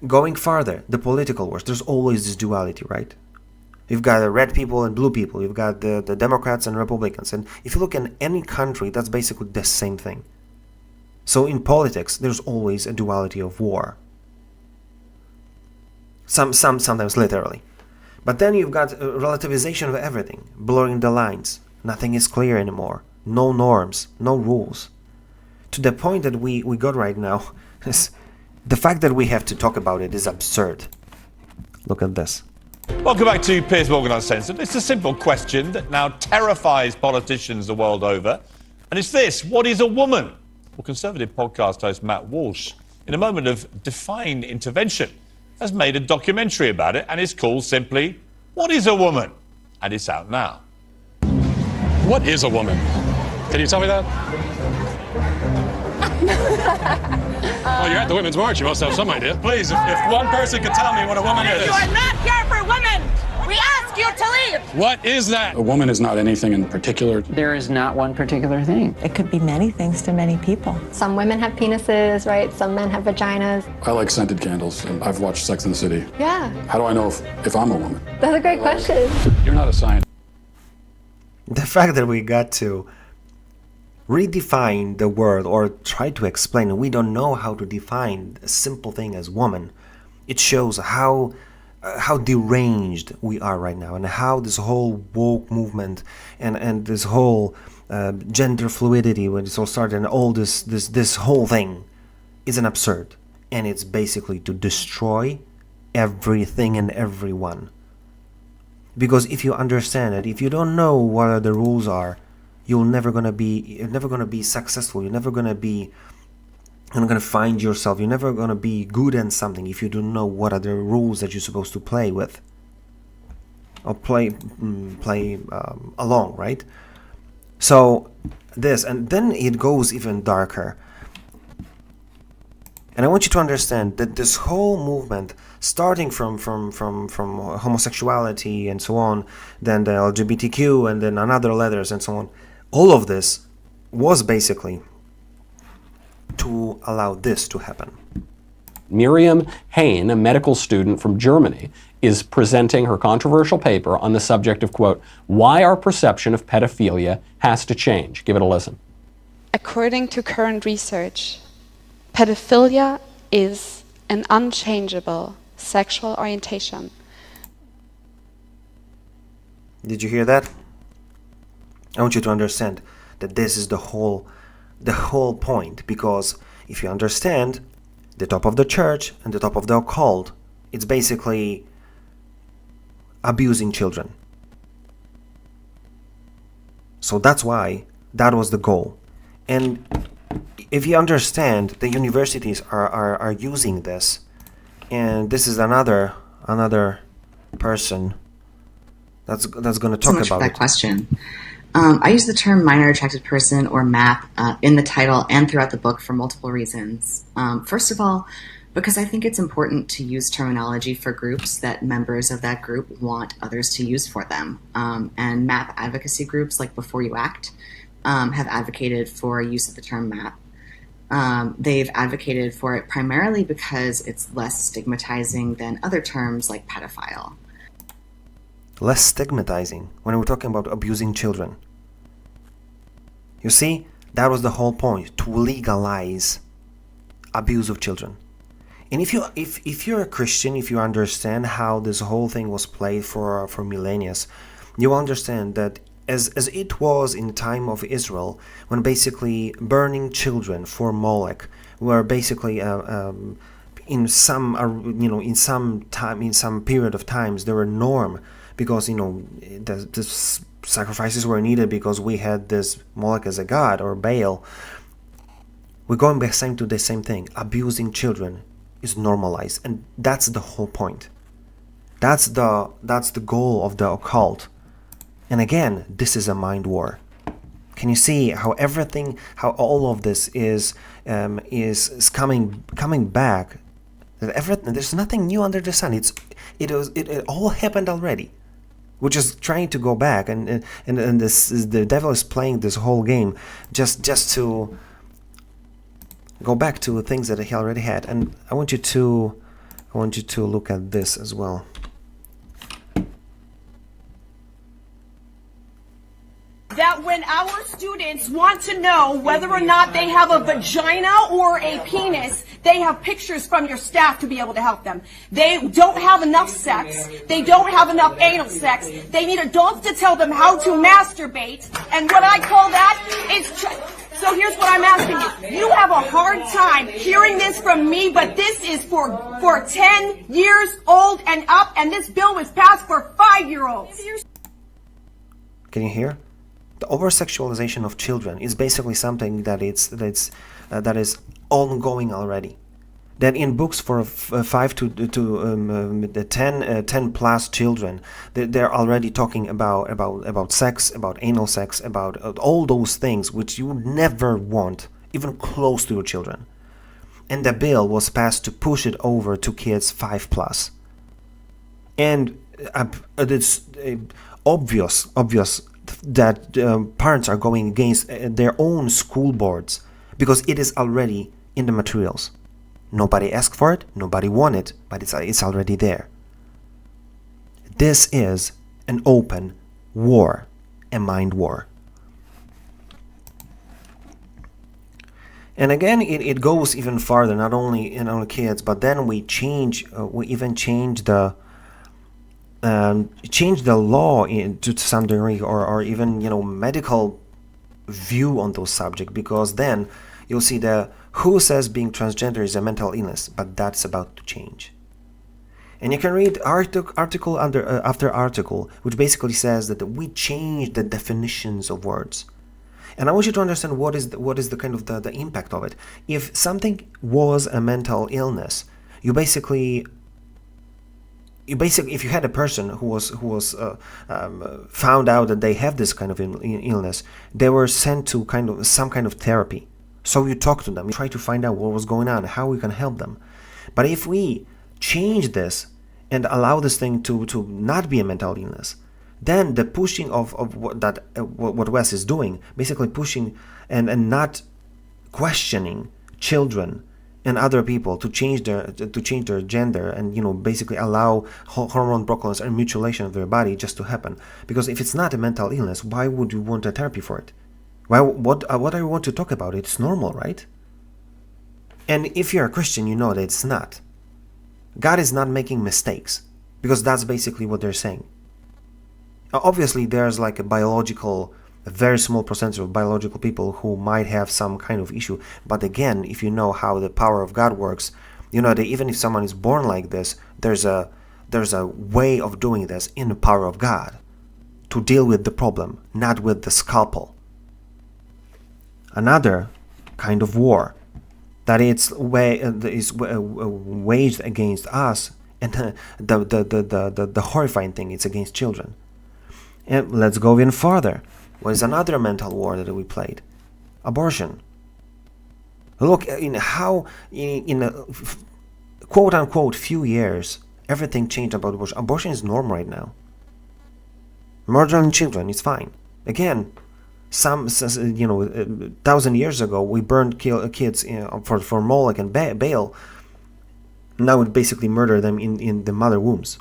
Going farther, the political wars, there's always this duality, right? You've got the red people and blue people, you've got the Democrats and Republicans, and if you look in any country, that's basically the same thing. So in politics, there's always a duality of war. Sometimes literally. But then you've got relativization of everything, blurring the lines. Nothing is clear anymore. No norms, no rules. To the point that we got right now, the fact that we have to talk about it is absurd. Look at this. Welcome back to Piers Morgan Uncensored. It's a simple question that now terrifies politicians the world over. And it's this: what is a woman? Well, Conservative podcast host Matt Walsh, in a moment of defying intervention, has made a documentary about it, and it's called simply, What is a Woman? And it's out now. What is a woman? Can you tell me that? Well, you're at the Women's March. You must have some idea. Please, if one person could tell me what a woman is. You are not here for women! We ask you to leave! What is that? A woman is not anything in particular. There is not one particular thing. It could be many things to many people. Some women have penises, right? Some men have vaginas. I like scented candles, and I've watched Sex and the City. Yeah. How do I know if I'm a woman? That's a great question. You're not a scientist. The fact that we got to redefine the word or try to explain, we don't know how to define a simple thing as woman, it shows how deranged we are right now, and how this whole woke movement and this whole gender fluidity, when it's all started, and all this whole thing is an absurd, and it's basically to destroy everything and everyone. Because if you understand it, if you don't know what the rules are, you're never gonna be successful. You're never gonna be You're not going to find yourself. You're never going to be good at something if you don't know what are the rules that you're supposed to play with. Or play along, right? So this, and then it goes even darker. And I want you to understand that this whole movement, starting from homosexuality and so on, then the LGBTQ, and then another letters and so on, all of this was basically to allow this to happen. Miriam Hain, a medical student from Germany, is presenting her controversial paper on the subject of, quote, why our perception of pedophilia has to change. Give it a listen. According to current research, pedophilia is an unchangeable sexual orientation. Did you hear that? I want you to understand that this is the whole point, because if you understand the top of the church and the top of the occult, it's basically abusing children. So that's why that was the goal. And if you understand, the universities are using this, and this is another person that's going to talk about that question. I use the term minor attracted person, or MAP, in the title and throughout the book for multiple reasons. First of all, because I think it's important to use terminology for groups that members of that group want others to use for them. And MAP advocacy groups like Before You Act have advocated for use of the term MAP. They've advocated for it primarily because it's less stigmatizing than other terms like pedophile. Less stigmatizing when we're talking about abusing children. You see, that was the whole point, to legalize abuse of children. And if you're a Christian, if you understand how this whole thing was played for millennia, you understand that as it was in the time of Israel, when basically burning children for Molech were basically in some period of times they were norm, because the sacrifices were needed because we had this Molech as a god, or Baal. We're going back to the same thing. Abusing children is normalized, and that's the whole point. That's the goal of the occult. And again, this is a mind war. Can you see how all of this is coming back? There's nothing new under the sun. It all happened already. We're just trying to go back, and the devil is playing this whole game just to go back to things that he already had. And I want you to look at this as well. That when our students want to know whether or not they have a vagina or a penis, they have pictures from your staff to be able to help them. They don't have enough sex. They don't have enough anal sex. They need adults to tell them how to masturbate. And what I call that is... So here's what I'm asking you. You have a hard time hearing this from me, but this is for 10 years old and up, and this bill was passed for 5-year-olds. Can you hear? The over-sexualization of children is basically something that is ongoing already. That in books for 5 to 10 plus children, they're already talking about sex, about anal sex, about all those things which you would never want even close to your children. And the bill was passed to push it over to kids 5 plus. And it's obvious that parents are going against their own school boards because it is already in the materials. Nobody asked for it, nobody wanted it, but it's already there. This is an open war, a mind war. And again, it goes even farther, not only in our kids, but then we even change the law to some degree, or even medical view on those subjects, because then you'll see who says being transgender is a mental illness, but that's about to change. And you can read article after article, which basically says that we change the definitions of words. And I want you to understand what is the kind of the impact of it. If something was a mental illness, if you had a person who was found out that they have this kind of illness, they were sent to some kind of therapy. So you talk to them, you try to find out what was going on, how we can help them. But if we change this and allow this thing to not be a mental illness, then the pushing of what Wes is doing, basically pushing and not questioning children and other people to change their gender, and basically allow hormone blockages and mutilation of their body just to happen. Because if it's not a mental illness, why would you want a therapy for it? What do you want to talk about? It's normal, right? And if you're a Christian, you know that it's not. God is not making mistakes, because that's basically what they're saying. Obviously, there's like a very small percentage of biological people who might have some kind of issue. But again, if you know how the power of God works, you know that even if someone is born like this, there's a way of doing this in the power of God to deal with the problem, not with the scalpel. Another kind of war that is waged against us, and the horrifying thing, it's against children. And let's go even farther. What is another mental war that we played? Abortion. Look in how in a quote unquote few years everything changed about abortion. Abortion is norm right now. Murdering children is fine. Again, 1,000 years ago we burned kids for Moloch and Baal. Now we basically murder them in the mother wombs.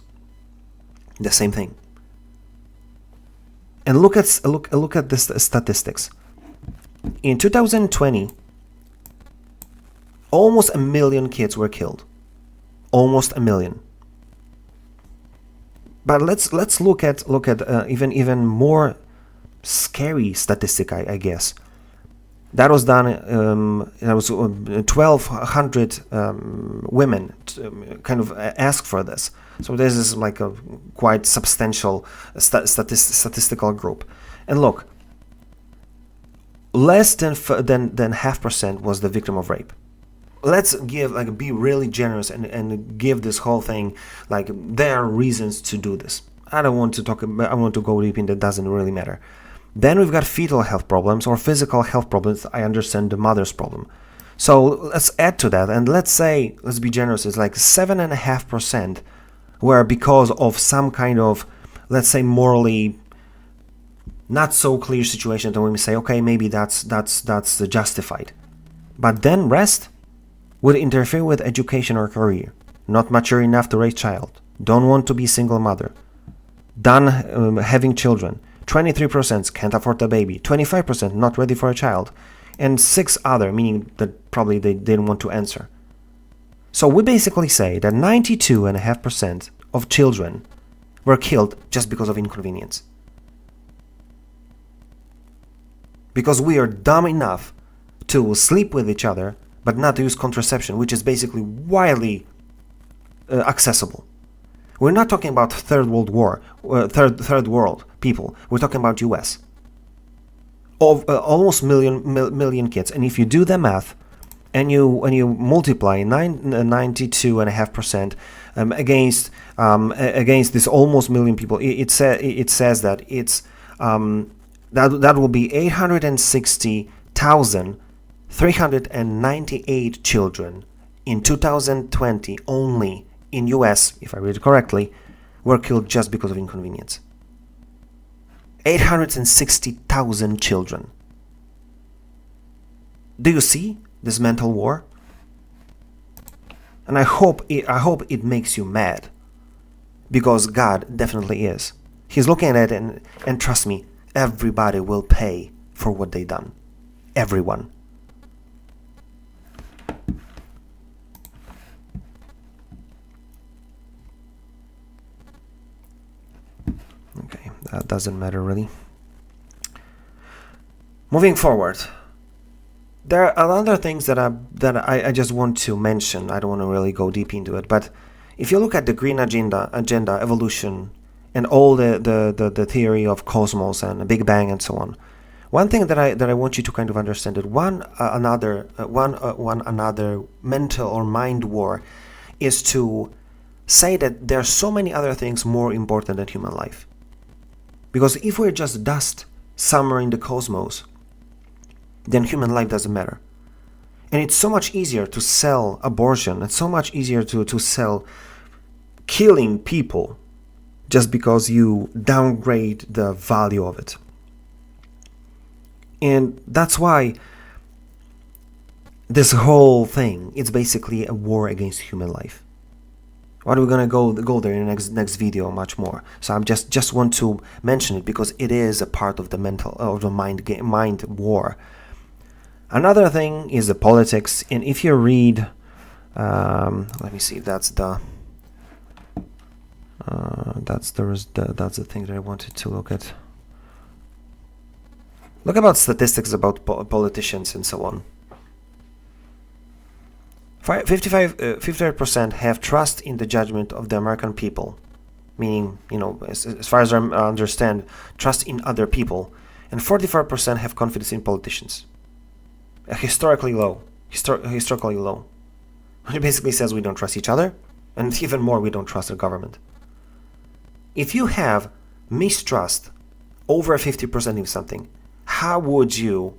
The same thing. And look at the statistics. In 2020, almost 1 million kids were killed. Almost 1 million. But let's look at even more scary statistic, I guess. That was done. That was 1,200 women kind of asked for this. So this is like a quite substantial statistical group. And look, less than 0.5% was the victim of rape. Let's be really generous and give this whole thing there are reasons to do this. I want to go deep in that, doesn't really matter. Then we've got fetal health problems or physical health problems. I understand the mother's problem. So let's add to that, and let's be generous, it's like 7.5% were because of some kind of, let's say, morally not so clear situation that we say, okay, maybe that's justified. But then rest would interfere with education or career, not mature enough to raise child, don't want to be single mother, done having children, 23% can't afford a baby, 25% not ready for a child, and 6 other, meaning that probably they didn't want to answer. So we basically say that 92.5% of children were killed just because of inconvenience. Because we are dumb enough to sleep with each other, but not to use contraception, which is basically widely accessible. We're not talking about third world people. We're talking about US. Of almost million kids, and if you do the math, and you multiply 92.5% against this almost million people, it says that it's that will be 860,398 children in 2020 only in US, if I read it correctly, were killed just because of inconvenience. 860,000 children. Do you see this mental war? And I hope it makes you mad, because God definitely is. He's looking at it, and trust me, everybody will pay for what they done. Everyone. Okay, that doesn't matter really. Moving forward. There are other things that I just want to mention. I don't want to really go deep into it, but if you look at the green agenda, evolution, and all the theory of cosmos and the Big Bang and so on, One thing that I want you to kind of understand, that one another mental or mind war is to say that there are so many other things more important than human life. Because if we're just dust somewhere in the cosmos, then human life doesn't matter. And it's so much easier to sell abortion, it's so much easier to sell killing people just because you downgrade the value of it. And that's why this whole thing, it's basically a war against human life. But we're gonna go there in the next video much more. So I just want to mention it because it is a part of the mental or the mind war. Another thing is the politics, and if you read, let me see if that's the thing that I wanted to look at. Look about statistics about politicians and so on. 55% have trust in the judgment of the American people, meaning, as far as I understand, trust in other people, and 44% have confidence in politicians. Historically low. Historically low. It basically says we don't trust each other, and even more, we don't trust the government. If you have mistrust over 50% in something, how would you,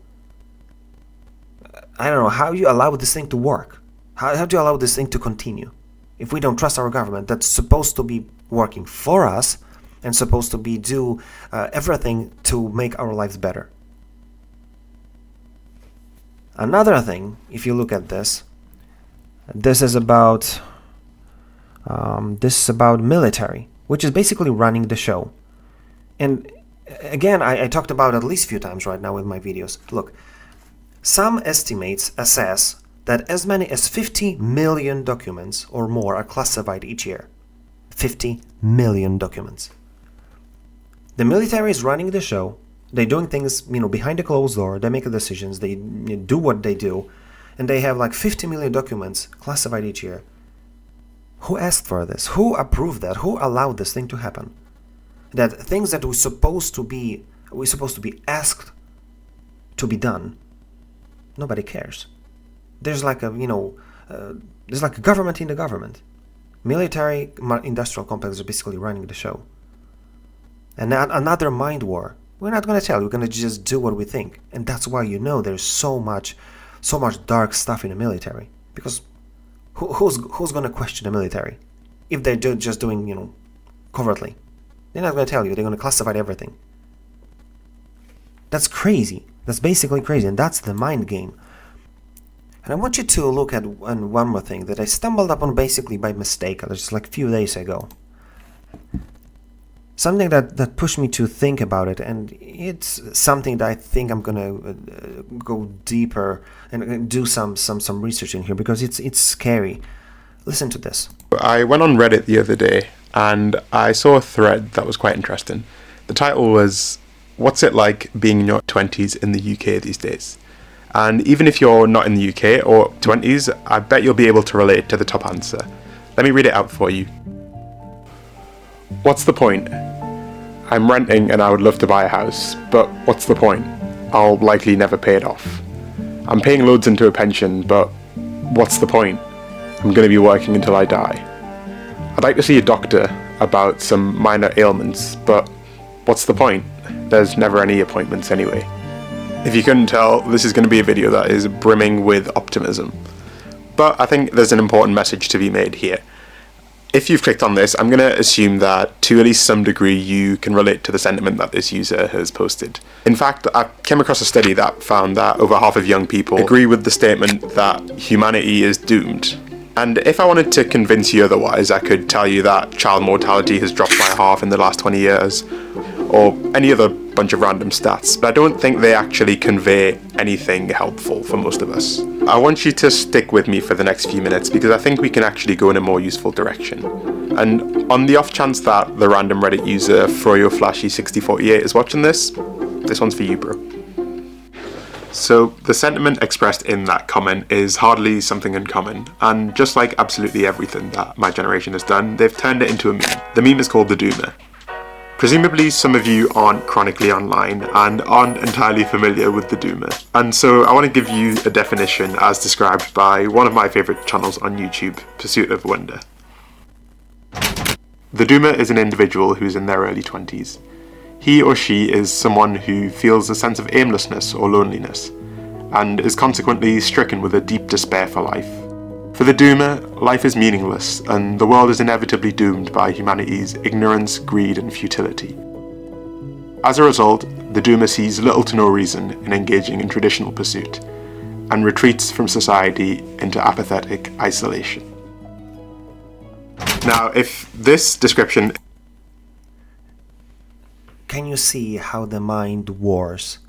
how you allow this thing to work? How do you allow this thing to continue? If we don't trust our government that's supposed to be working for us and supposed to be do everything to make our lives better. Another thing, if you look at this, this is about military, which is basically running the show. And again, I talked about it at least a few times right now with my videos. Look, some estimates assess that as many as 50 million documents or more are classified each year. 50 million documents. The military is running the show. They're doing things, behind the closed door. They make the decisions. They do what they do. And they have like 50 million documents classified each year. Who asked for this? Who approved that? Who allowed this thing to happen? That things that we're supposed to be asked to be done, nobody cares. There's like a government in the government. Military industrial complex are basically running the show. And another mind war. We're not going to tell you. We're going to just do what we think. And that's why there's so much dark stuff in the military. Because who's going to question the military if they're just doing, covertly? They're not going to tell you. They're going to classify everything. That's crazy. That's basically crazy. And that's the mind game. And I want you to look at one more thing that I stumbled upon basically by mistake just like a few days ago. Something that pushed me to think about it, and it's something that I think I'm gonna go deeper and do some research in here because it's scary. Listen to this. I went on Reddit the other day and I saw a thread that was quite interesting. The title was, "What's it like being in your 20s in the UK these days?" And even if you're not in the UK or 20s, I bet you'll be able to relate to the top answer. Let me read it out for you. What's the point? I'm renting and I would love to buy a house, but what's the point? I'll likely never pay it off. I'm paying loads into a pension, but what's the point? I'm going to be working until I die. I'd like to see a doctor about some minor ailments, but what's the point? There's never any appointments anyway. If you couldn't tell, this is going to be a video that is brimming with optimism. But I think there's an important message to be made here. If you've clicked on this, I'm going to assume that to at least some degree you can relate to the sentiment that this user has posted. In fact, I came across a study that found that over half of young people agree with the statement that humanity is doomed. And if I wanted to convince you otherwise, I could tell you that child mortality has dropped by half in the last 20 years, or any other bunch of random stats, but I don't think they actually convey anything helpful for most of us. I want you to stick with me for the next few minutes because I think we can actually go in a more useful direction. And on the off chance that the random Reddit user FroyoFlashy6048 is watching this one's for you, bro. So the sentiment expressed in that comment is hardly something uncommon, and just like absolutely everything that my generation has done, they've turned it into a meme. The meme is called the Doomer. Presumably some of you aren't chronically online and aren't entirely familiar with the Duma, and so I want to give you a definition as described by one of my favourite channels on YouTube, Pursuit of Wonder. The Duma is an individual who's in their early 20s. He or she is someone who feels a sense of aimlessness or loneliness, and is consequently stricken with a deep despair for life. For the Duma, life is meaningless, and the world is inevitably doomed by humanity's ignorance, greed, and futility. As a result, the Duma sees little to no reason in engaging in traditional pursuit, and retreats from society into apathetic isolation. Now, if this description... Can you see how the mind wars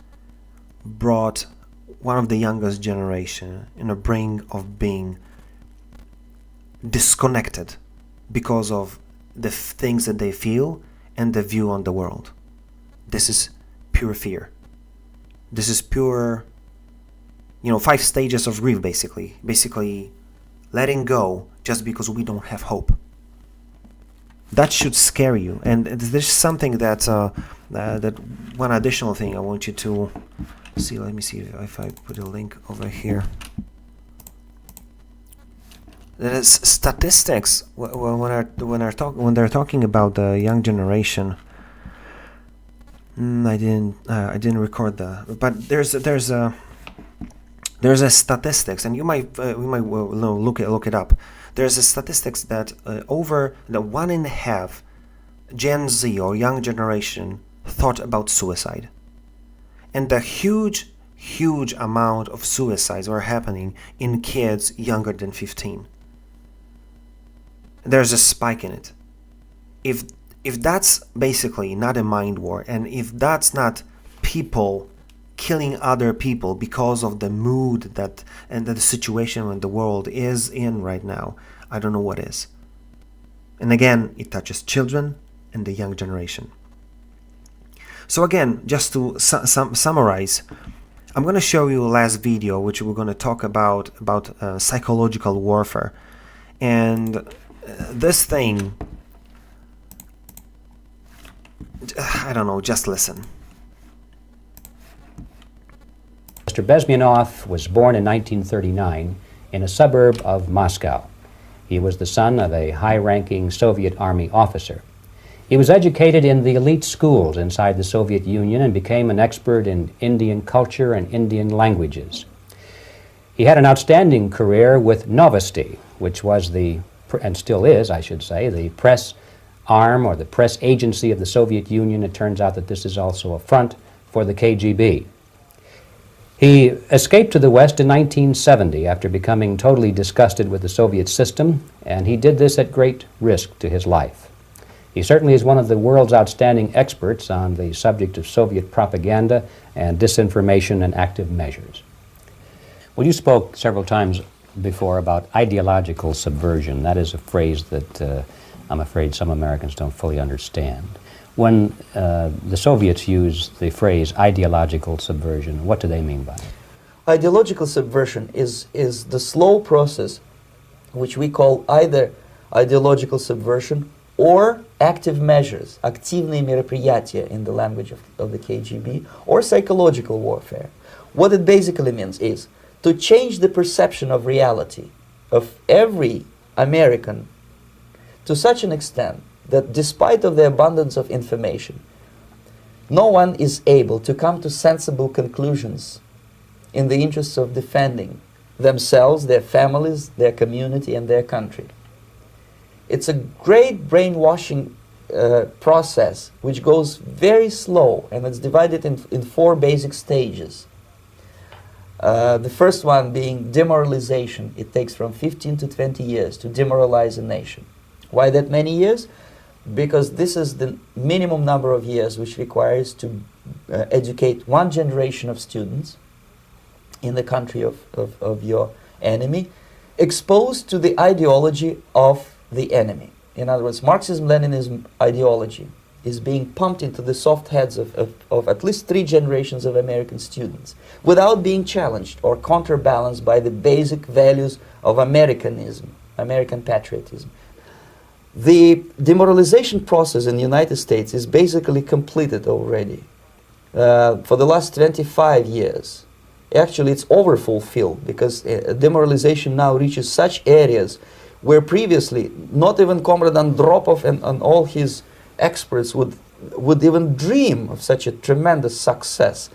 brought one of the youngest generation in a brink of being disconnected because of the things that they feel and the view on the world? This is pure fear. This is pure, 5 stages of grief, basically letting go just because we don't have hope. That should scare you. And there's something that that one additional thing I want you to see. Let me see if I put a link over here. There is statistics when they're talking about the young generation. I didn't record that, but there's a statistics, and we might look it up. There's a statistics that over the 1.5 Gen Z or young generation thought about suicide, and the huge amount of suicides are happening in kids younger than 15. There's a spike in it. If that's basically not a mind war, and if that's not people killing other people because of the mood that and the situation when the world is in right now, I don't know what is. And again, it touches children and the young generation. So again, just to summarize, I'm going to show you last video, which we're going to talk about psychological warfare. And this thing, I don't know, just listen. Mr. Bezmenov was born in 1939 in a suburb of Moscow. He was the son of a high-ranking Soviet Army officer. He was educated in the elite schools inside the Soviet Union and became an expert in Indian culture and Indian languages. He had an outstanding career with Novosti, which was and still is, I should say, the press arm or the press agency of the Soviet Union. It turns out that this is also a front for the KGB. He escaped to the West in 1970 after becoming totally disgusted with the Soviet system, and he did this at great risk to his life. He certainly is one of the world's outstanding experts on the subject of Soviet propaganda and disinformation and active measures. Well, you spoke several times before about ideological subversion. That is a phrase that I'm afraid some Americans don't fully understand. When the Soviets use the phrase ideological subversion, what do they mean by it? Ideological subversion is the slow process which we call either ideological subversion or active measures, активные мероприятия in the language of the KGB, or psychological warfare. What it basically means is to change the perception of reality of every American to such an extent that despite of the abundance of information, no one is able to come to sensible conclusions in the interests of defending themselves, their families, their community, and their country. It's a great brainwashing process which goes very slow, and it's divided in 4 basic stages. The first one being demoralization. It takes from 15 to 20 years to demoralize a nation. Why that many years? Because this is the minimum number of years which requires to educate one generation of students in the country of your enemy, exposed to the ideology of the enemy. In other words, Marxism-Leninism ideology is being pumped into the soft heads of at least 3 generations of American students without being challenged or counterbalanced by the basic values of Americanism, American patriotism. The demoralization process in the United States is basically completed already. For the last 25 years. Actually, it's overfulfilled because demoralization now reaches such areas where previously not even Comrade Andropov and all his experts would even dream of such a tremendous success.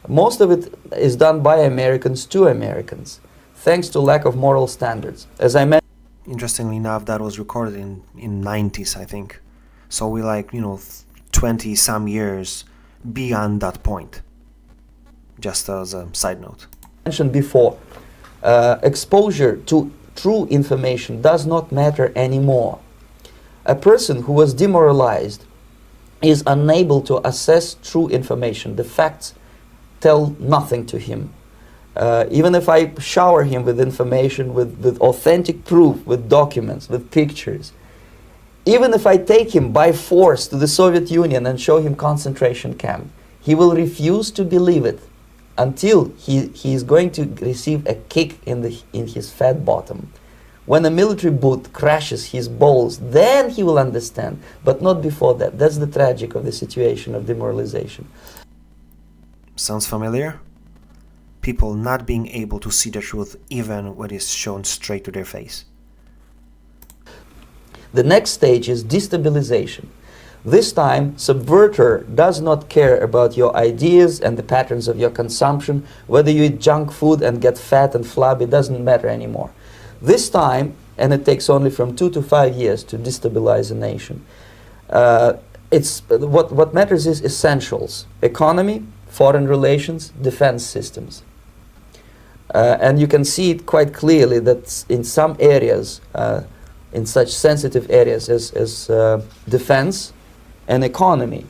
Most of it is done by Americans to Americans, thanks to lack of moral standards. As I mentioned, interestingly enough, that was recorded in 90s, I think. So we 20 some years beyond that point. Just as a side note. Mentioned before, exposure to true information does not matter anymore. A person who was demoralized is unable to assess true information. The facts tell nothing to him. Even if I shower him with information, with authentic proof, with documents, with pictures, even if I take him by force to the Soviet Union and show him concentration camp, he will refuse to believe it until he is going to receive a kick in his fat bottom. When a military boot crashes his balls, then he will understand, but not before that. That's the tragic of the situation of demoralization. Sounds familiar? People not being able to see the truth even when it's shown straight to their face. The next stage is destabilization. This time, subverter does not care about your ideas and the patterns of your consumption. Whether you eat junk food and get fat and flabby doesn't matter anymore. This time, and it takes only from 2 to 5 years to destabilize a nation, what matters is essentials: economy, foreign relations, defense systems. And you can see it quite clearly that in some areas, in such sensitive areas as defense and economy,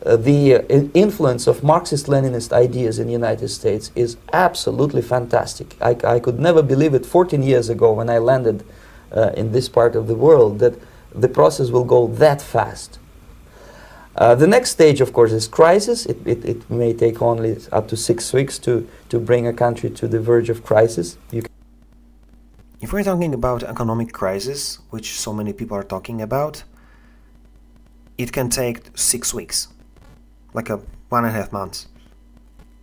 the influence of Marxist-Leninist ideas in the United States is absolutely fantastic. I could never believe it 14 years ago when I landed in this part of the world that the process will go that fast. The next stage, of course, is crisis. It may take only up to 6 weeks to bring a country to the verge of crisis. If we're talking about economic crisis, which so many people are talking about, it can take 6 weeks, like 1.5 months.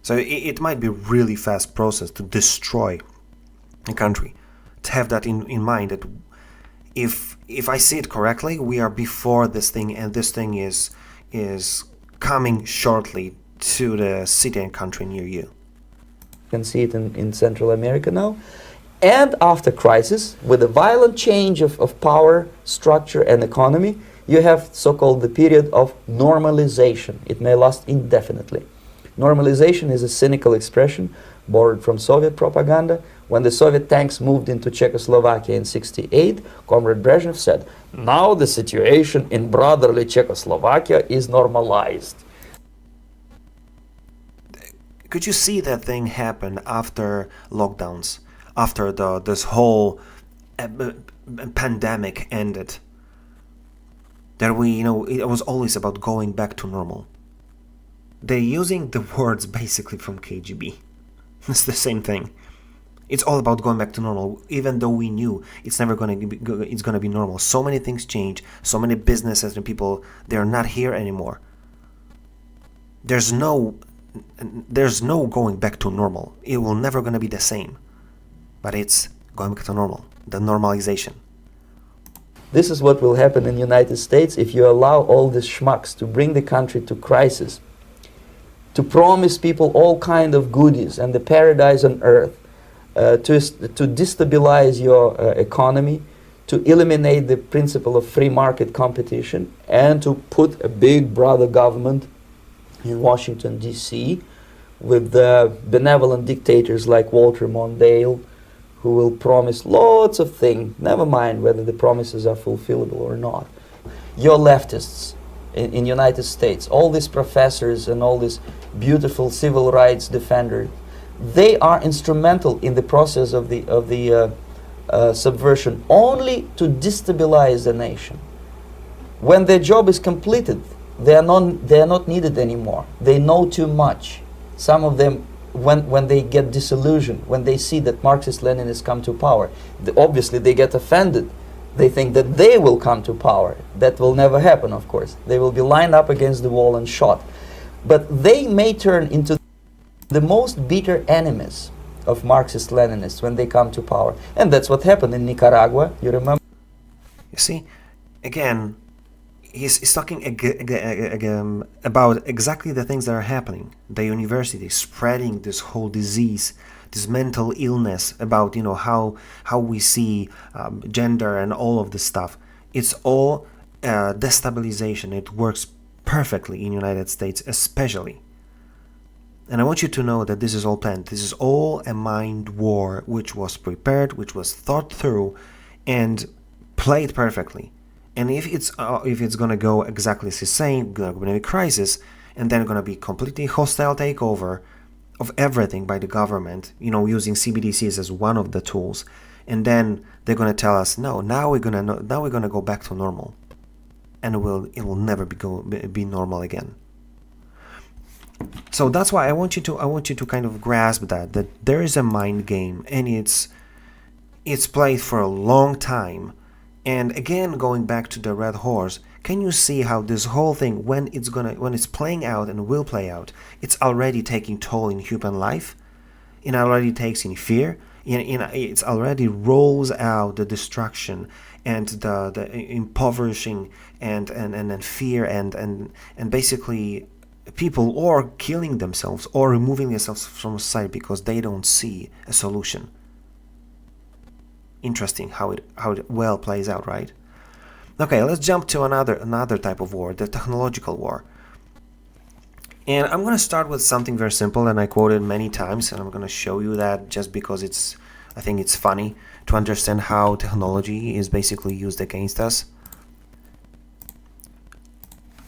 So it might be a really fast process to destroy a country. To have that in mind, that if I see it correctly, we are before this thing, and this thing is coming shortly to the city and country near you. You can see it in Central America now. And after crisis, with a violent change of power, structure, and economy, you have so-called the period of normalization. It may last indefinitely. Normalization is a cynical expression borrowed from Soviet propaganda. When the Soviet tanks moved into Czechoslovakia in '68, Comrade Brezhnev said, "Now the situation in brotherly Czechoslovakia is normalized." Could you see that thing happen after lockdowns, after this whole pandemic ended? That it was always about going back to normal. They're using the words basically from KGB. It's the same thing. It's all about going back to normal, even though we knew it's never it's gonna be normal. So many things change. So many businesses and people, they're not here anymore. There's no going back to normal. It will never gonna be the same. But it's going back to normal. The normalization. This is what will happen in the United States if you allow all these schmucks to bring the country to crisis, to promise people all kind of goodies and the paradise on earth, to destabilize your economy, to eliminate the principle of free market competition, and to put a big brother government in Washington, D.C., with benevolent dictators like Walter Mondale, who will promise lots of things, never mind whether the promises are fulfillable or not. Your leftists in the United States, all these professors and all these beautiful civil rights defenders, they are instrumental in the process of the subversion only to destabilize the nation. When their job is completed, they are not needed anymore. They know too much. Some of them, when they get disillusioned, when they see that Marxist-Leninists come to power, obviously they get offended They think that they will come to power. That will never happen, of course. They will be lined up against the wall and shot. But they may turn into the most bitter enemies of Marxist-Leninists when they come to power. And that's what happened in Nicaragua, you remember? You see, again, he's talking about exactly the things that are happening. The university spreading this whole disease, this mental illness about, you know, how we see gender and all of this stuff. It's all destabilization. It works perfectly in the United States, especially. And I want you to know that this is all planned. This is all a mind war which was prepared, which was thought through and played perfectly. And if it's gonna go exactly as he's saying, gonna be a crisis, and then gonna be completely hostile takeover of everything by the government, you know, using CBDCs as one of the tools, and then they're gonna tell us, no, now we're gonna go back to normal, and it will never be normal again. So that's why I want you to kind of grasp that there is a mind game, and it's played for a long time. And again, going back to the red horse, can you see how this whole thing, when it's playing out and will play out, it's already taking toll in human life, it already takes in fear, it's already rolls out the destruction and the impoverishing and fear and basically people or killing themselves or removing themselves from society because they don't see a solution. Interesting how it well plays out, right? Okay, let's jump to another type of war, the technological war. And I'm going to start with something very simple, and I quoted many times, and I'm going to show you that just because I think it's funny to understand how technology is basically used against us.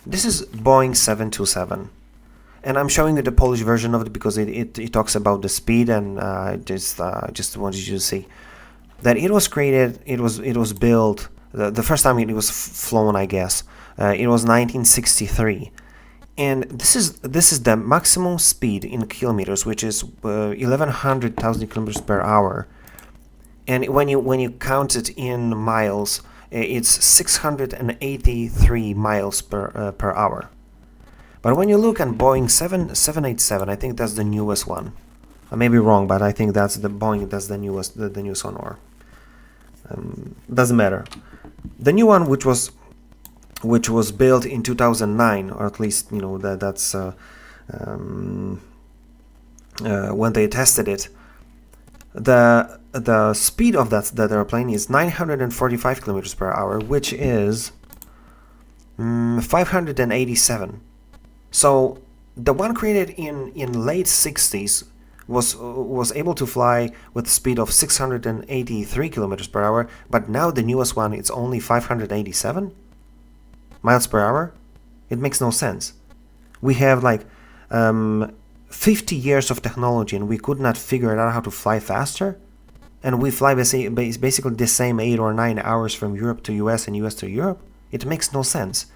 This is Boeing 727, and I'm showing you the Polish version of it because it talks about the speed, and just wanted you to see that it was created. It was built. The first time it was flown, I guess, it was 1963, and this is the maximum speed in kilometers, which is 1,100 kilometers per hour, and when you count it in miles, it's 683 miles per hour. But when you look at Boeing 787, I think that's the newest one. I may be wrong, but I think that's the Boeing. That's the newest one, or doesn't matter. The new one, which was built in 2009, or at least that's when they tested it. The speed of that airplane is 945 kilometers per hour, which is 587. So the one created in late 60s was able to fly with a speed of 683 kilometers per hour, but now the newest one, it's only 587 miles per hour. It makes no sense. We have like 50 years of technology, and we could not figure out how to fly faster, and we fly basically the same 8 or 9 hours from Europe to US and US to Europe. It makes no sense.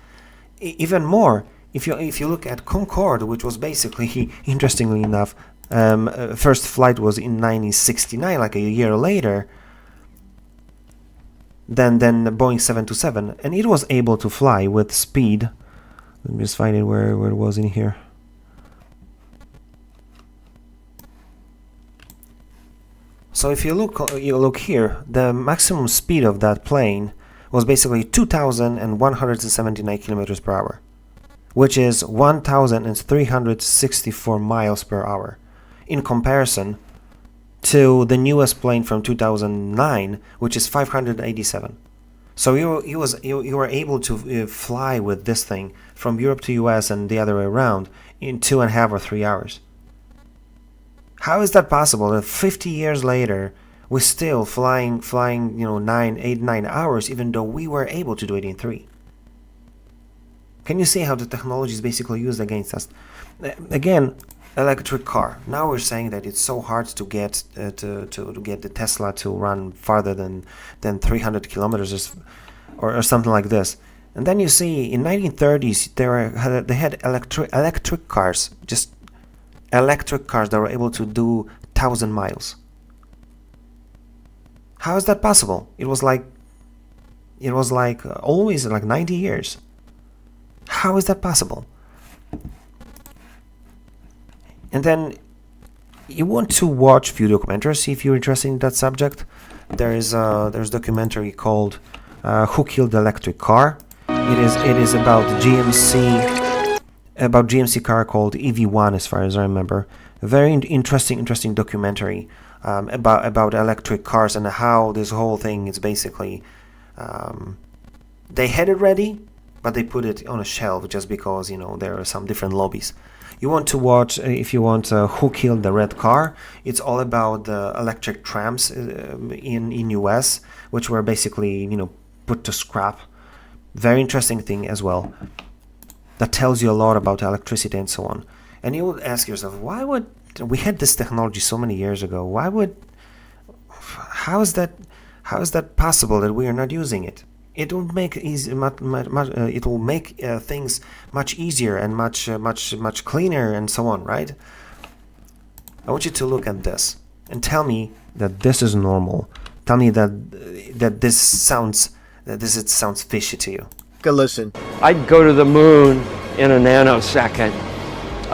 Even more, if you look at Concorde, which was basically, interestingly enough, first flight was in 1969, like a year later than the Boeing 727, and it was able to fly with speed. Let me just find it where it was in here. So if you look here, the maximum speed of that plane was basically 2,179 kilometers per hour, which is 1,364 miles per hour, in comparison to the newest plane from 2009, which is 587. So you were able to fly with this thing from Europe to US and the other way around in 2.5 or 3 hours. How is that possible that 50 years later we're still flying 9 hours, even though we were able to do it in 3? Can you see how the technology is basically used against us? Again, electric car. Now we're saying that it's so hard to get the Tesla to run farther than 300 kilometers or something like this. And then you see in 1930s they had electric cars, just electric cars that were able to do 1,000 miles. How is that possible? It was like It was like always like 90 years. How is that possible? And then you want to watch few documentaries if you're interested in that subject. There's a documentary called Who Killed the Electric Car. It is about GMC car called EV1, as far as I remember. A very interesting documentary about electric cars and how this whole thing is basically they had it ready, but they put it on a shelf just because there are some different lobbies. You want to watch, if you want, Who Killed the Red Car. It's all about the electric trams in US, which were basically put to scrap. Very interesting thing as well. That tells you a lot about electricity and so on. And you would ask yourself, why would we had this technology so many years ago? How is that possible that we are not using it? It will make it will make things much easier and much cleaner and so on, right? I want you to look at this and tell me that this is normal. Tell me that this sounds fishy to you. Listen, I'd go to the moon in a nanosecond.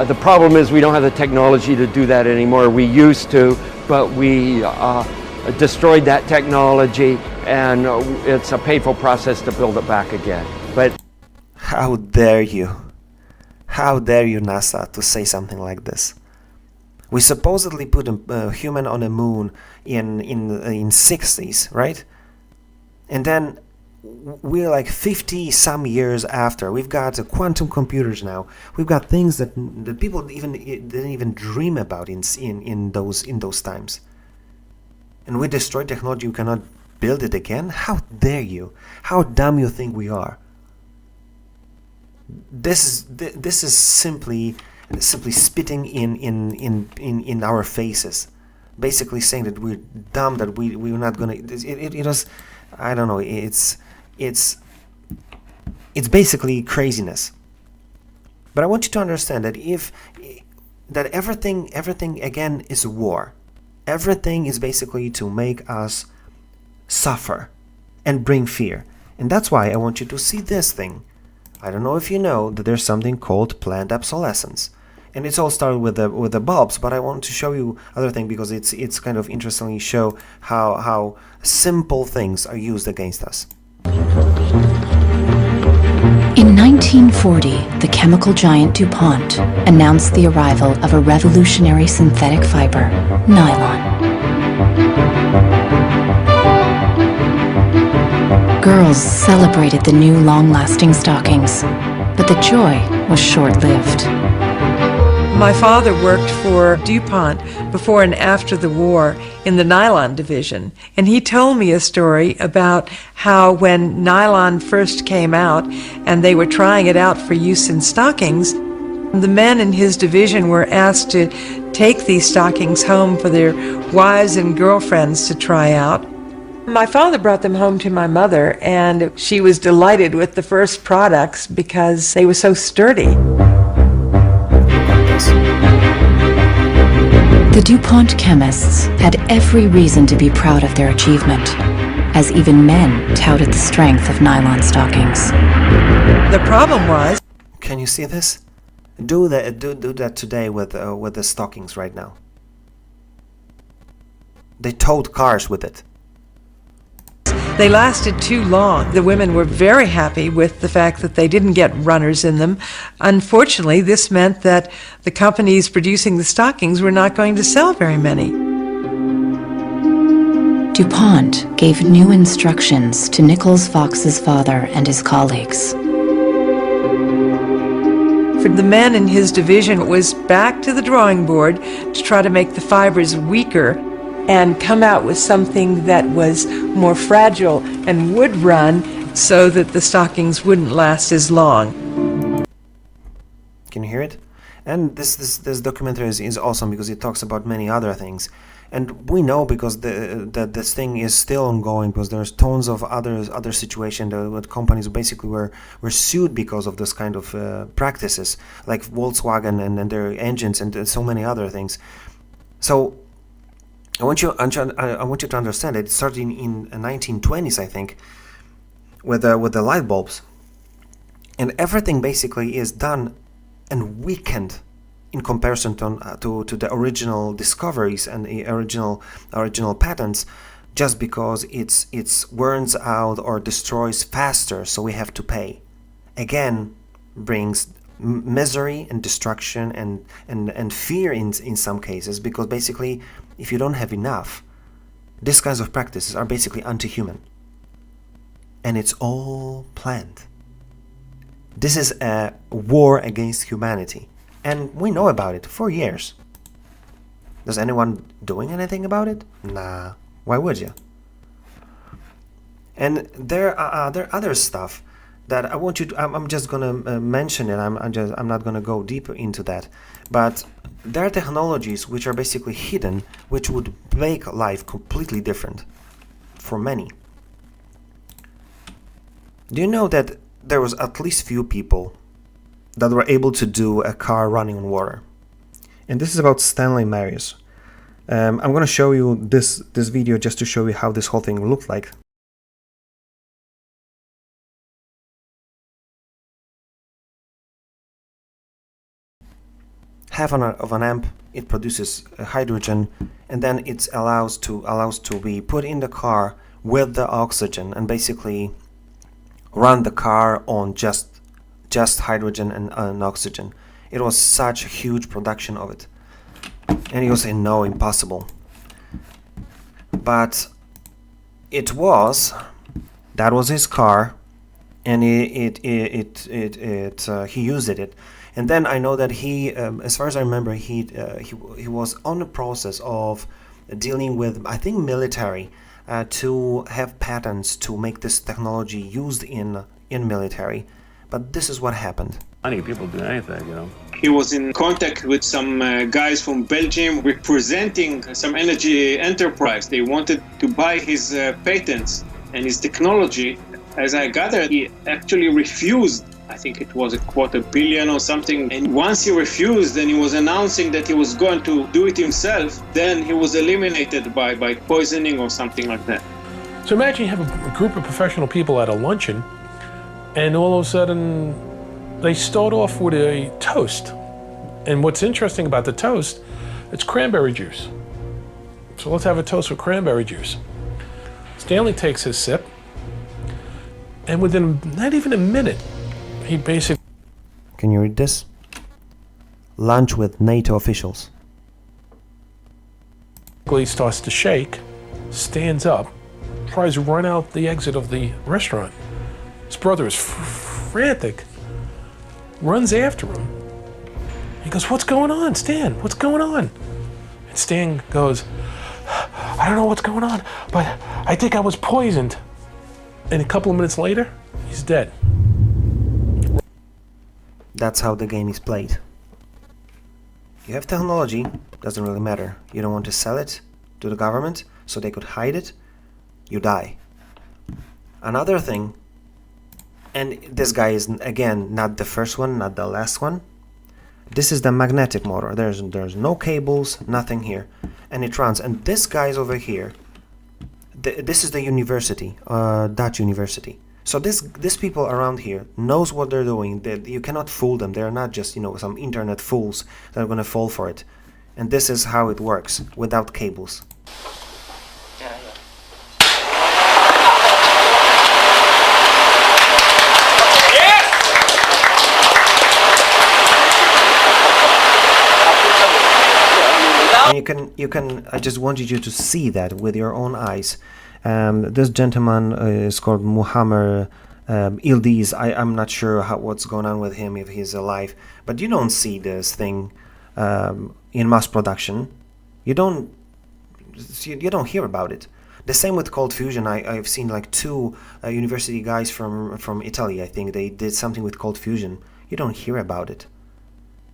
The problem is we don't have the technology to do that anymore. We used to, but we destroyed that technology, and it's a painful process to build it back again. But how dare you? How dare you, NASA, to say something like this? We supposedly put a human on the moon in 60s, right? And then we're like 50 some years after. We've got quantum computers now. We've got things that people didn't even dream about in those times. And we destroy technology. We cannot build it again. How dare you? How dumb you think we are? This is simply spitting in our faces, basically saying that we're dumb, that we're not gonna. It was, I don't know. It's basically craziness. But I want you to understand that everything again is war. Everything is basically to make us suffer and bring fear. And that's why I want you to see this thing. I don't know if you know that there's something called planned obsolescence. And it's all started with the bulbs, but I want to show you other thing because it's kind of interestingly show how simple things are used against us. In 1940, the chemical giant DuPont announced the arrival of a revolutionary synthetic fiber, nylon. Girls celebrated the new long-lasting stockings, but the joy was short-lived. My father worked for DuPont before and after the war in the nylon division, and he told me a story about how when nylon first came out and they were trying it out for use in stockings, the men in his division were asked to take these stockings home for their wives and girlfriends to try out. My father brought them home to my mother, and she was delighted with the first products because they were so sturdy. The DuPont chemists had every reason to be proud of their achievement, as even men touted the strength of nylon stockings. The problem was... Can you see this? Do that today with the stockings right now. They towed cars with it. They lasted too long. The women were very happy with the fact that they didn't get runners in them. Unfortunately, this meant that the companies producing the stockings were not going to sell very many. DuPont gave new instructions to Nichols Fox's father and his colleagues. For the men in his division, it was back to the drawing board to try to make the fibers weaker and come out with something that was more fragile and would run so that the stockings wouldn't last as long. Can you hear it? And this documentary is awesome because it talks about many other things. And we know because that this thing is still ongoing because there's tons of other situations that companies basically were sued because of this kind of practices, like Volkswagen and their engines and so many other things. So I want you to understand that it started in 1920s, I think, with the light bulbs, and everything basically is done and weakened in comparison to the original discoveries and the original patents, just because it's wears out or destroys faster, so we have to pay. Again, brings misery and destruction and fear in some cases, because basically if you don't have enough, these kinds of practices are basically anti-human, and it's all planned. This is a war against humanity, and we know about it for years. Is anyone doing anything about it? Nah, why would you? And there are other stuff that I want you to, I'm just gonna mention it. I'm not gonna go deeper into that, but there are technologies which are basically hidden, which would make life completely different for many. Do you know that there was at least few people that were able to do a car running on water? And this is about Stanley Marius. I'm going to show you this video just to show you how this whole thing looked like. Half of an amp, it produces hydrogen, and then it allows to be put in the car with the oxygen, and basically run the car on just hydrogen and oxygen. It was such a huge production of it, and he was saying no, impossible. But that was his car, and he used it. And then I know that he, as far as I remember, he was on the process of dealing with, I think, military, to have patents to make this technology used in military. But this is what happened. Money, people do anything, you know. He was in contact with some guys from Belgium representing some energy enterprise. They wanted to buy his patents and his technology. As I gathered, he actually refused. I think it was $250 million or something. And once he refused and he was announcing that he was going to do it himself, then he was eliminated by poisoning or something like that. So imagine you have a group of professional people at a luncheon, and all of a sudden they start off with a toast. And what's interesting about the toast, it's cranberry juice. So let's have a toast with cranberry juice. Stanley takes his sip, and within not even a minute, he basically... Can you read this? Lunch with NATO officials. He starts to shake, stands up, tries to run out the exit of the restaurant. His brother is frantic, runs after him. He goes, "What's going on, Stan? What's going on?" And Stan goes, "I don't know what's going on, but I think I was poisoned." And a couple of minutes later, he's dead. That's how the game is played. You have technology, doesn't really matter. You don't want to sell it to the government so they could hide it, you die. Another thing, and this guy is, again, not the first one, not the last one. This is the magnetic motor. There's no cables, nothing here. And it runs. And this guy's over here. This is the university, Dutch university. So these people around here knows what they're doing. You cannot fool them. They're not just, some internet fools that are going to fall for it. And this is how it works, without cables. And you can. I just wanted you to see that with your own eyes. This gentleman is called Muhammad Ildiz. I'm not sure what's going on with him, if he's alive. But you don't see this thing in mass production. You don't hear about it. The same with cold fusion. I've seen like two university guys from Italy. I think they did something with cold fusion. You don't hear about it,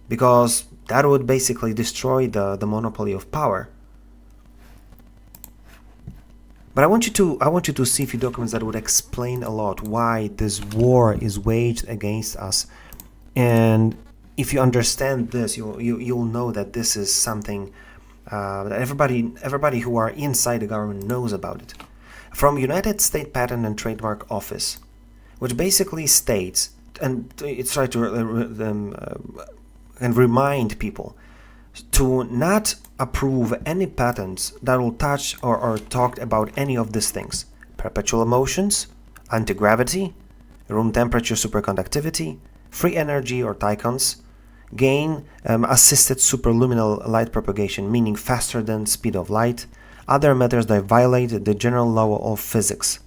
because that would basically destroy the monopoly of power. But I want you to see a few documents that would explain a lot why this war is waged against us. And if you understand this, you'll know that this is something that everybody who are inside the government knows about it. From United States Patent and Trademark Office, which basically states, and it's trying to and remind people to not approve any patents that will touch or talk about any of these things: perpetual motions, anti-gravity, room temperature superconductivity, free energy or TICONs, gain assisted superluminal light propagation, meaning faster than speed of light, other matters that violate the general law of physics.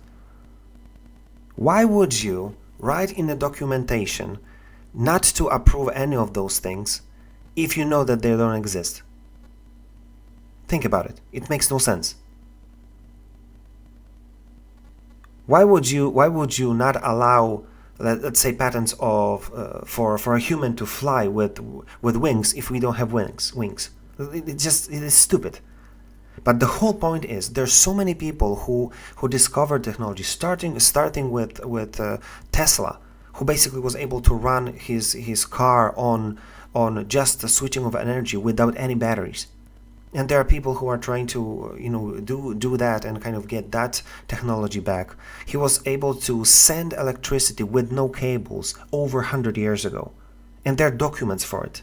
Why would you write in the documentation not to approve any of those things if you know that they don't exist? Think about it. It makes no sense. Why would you not allow, let's say, patents of for a human to fly with wings if we don't have wings? It is stupid. But the whole point is, there's so many people who discovered technology, starting with Tesla, who basically was able to run his car on just the switching of energy without any batteries. And there are people who are trying to do that and kind of get that technology back. He was able to send electricity with no cables over 100 years ago, and there are documents for it.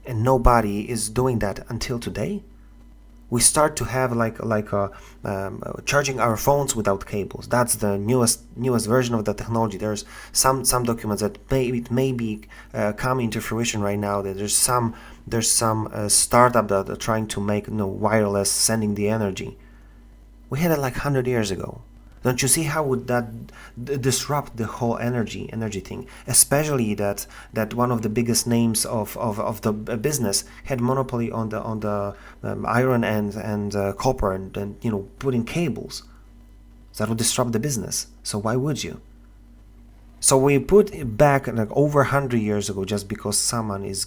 And nobody is doing that until today. We start to have charging our phones without cables. That's the newest version of the technology. There's some documents that may be coming to fruition right now. That there's some startup that are trying to make wireless sending the energy. We had it like 100 years ago. Don't you see how would that disrupt the whole energy thing? Especially that one of the biggest names of the business had monopoly on the iron and copper and putting cables. That would disrupt the business. So why would you? So we put it back like over 100 years ago just because someone is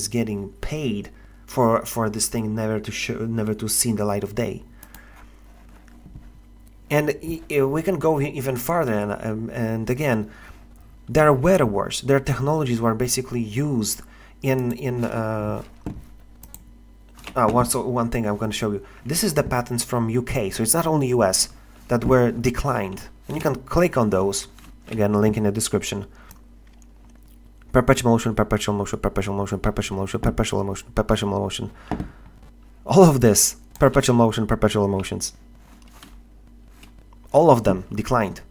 getting paid for this thing never to see the light of day. And we can go even farther, and again, there are weather wars. There are technologies were basically used in one thing I'm going to show you. This is the patents from UK, so it's not only US that were declined. And you can click on those. Again, a link in the description. Perpetual motion, perpetual motion, perpetual motion, perpetual motion, perpetual motion, perpetual motion. All of this, perpetual motion, perpetual motions. All of them declined.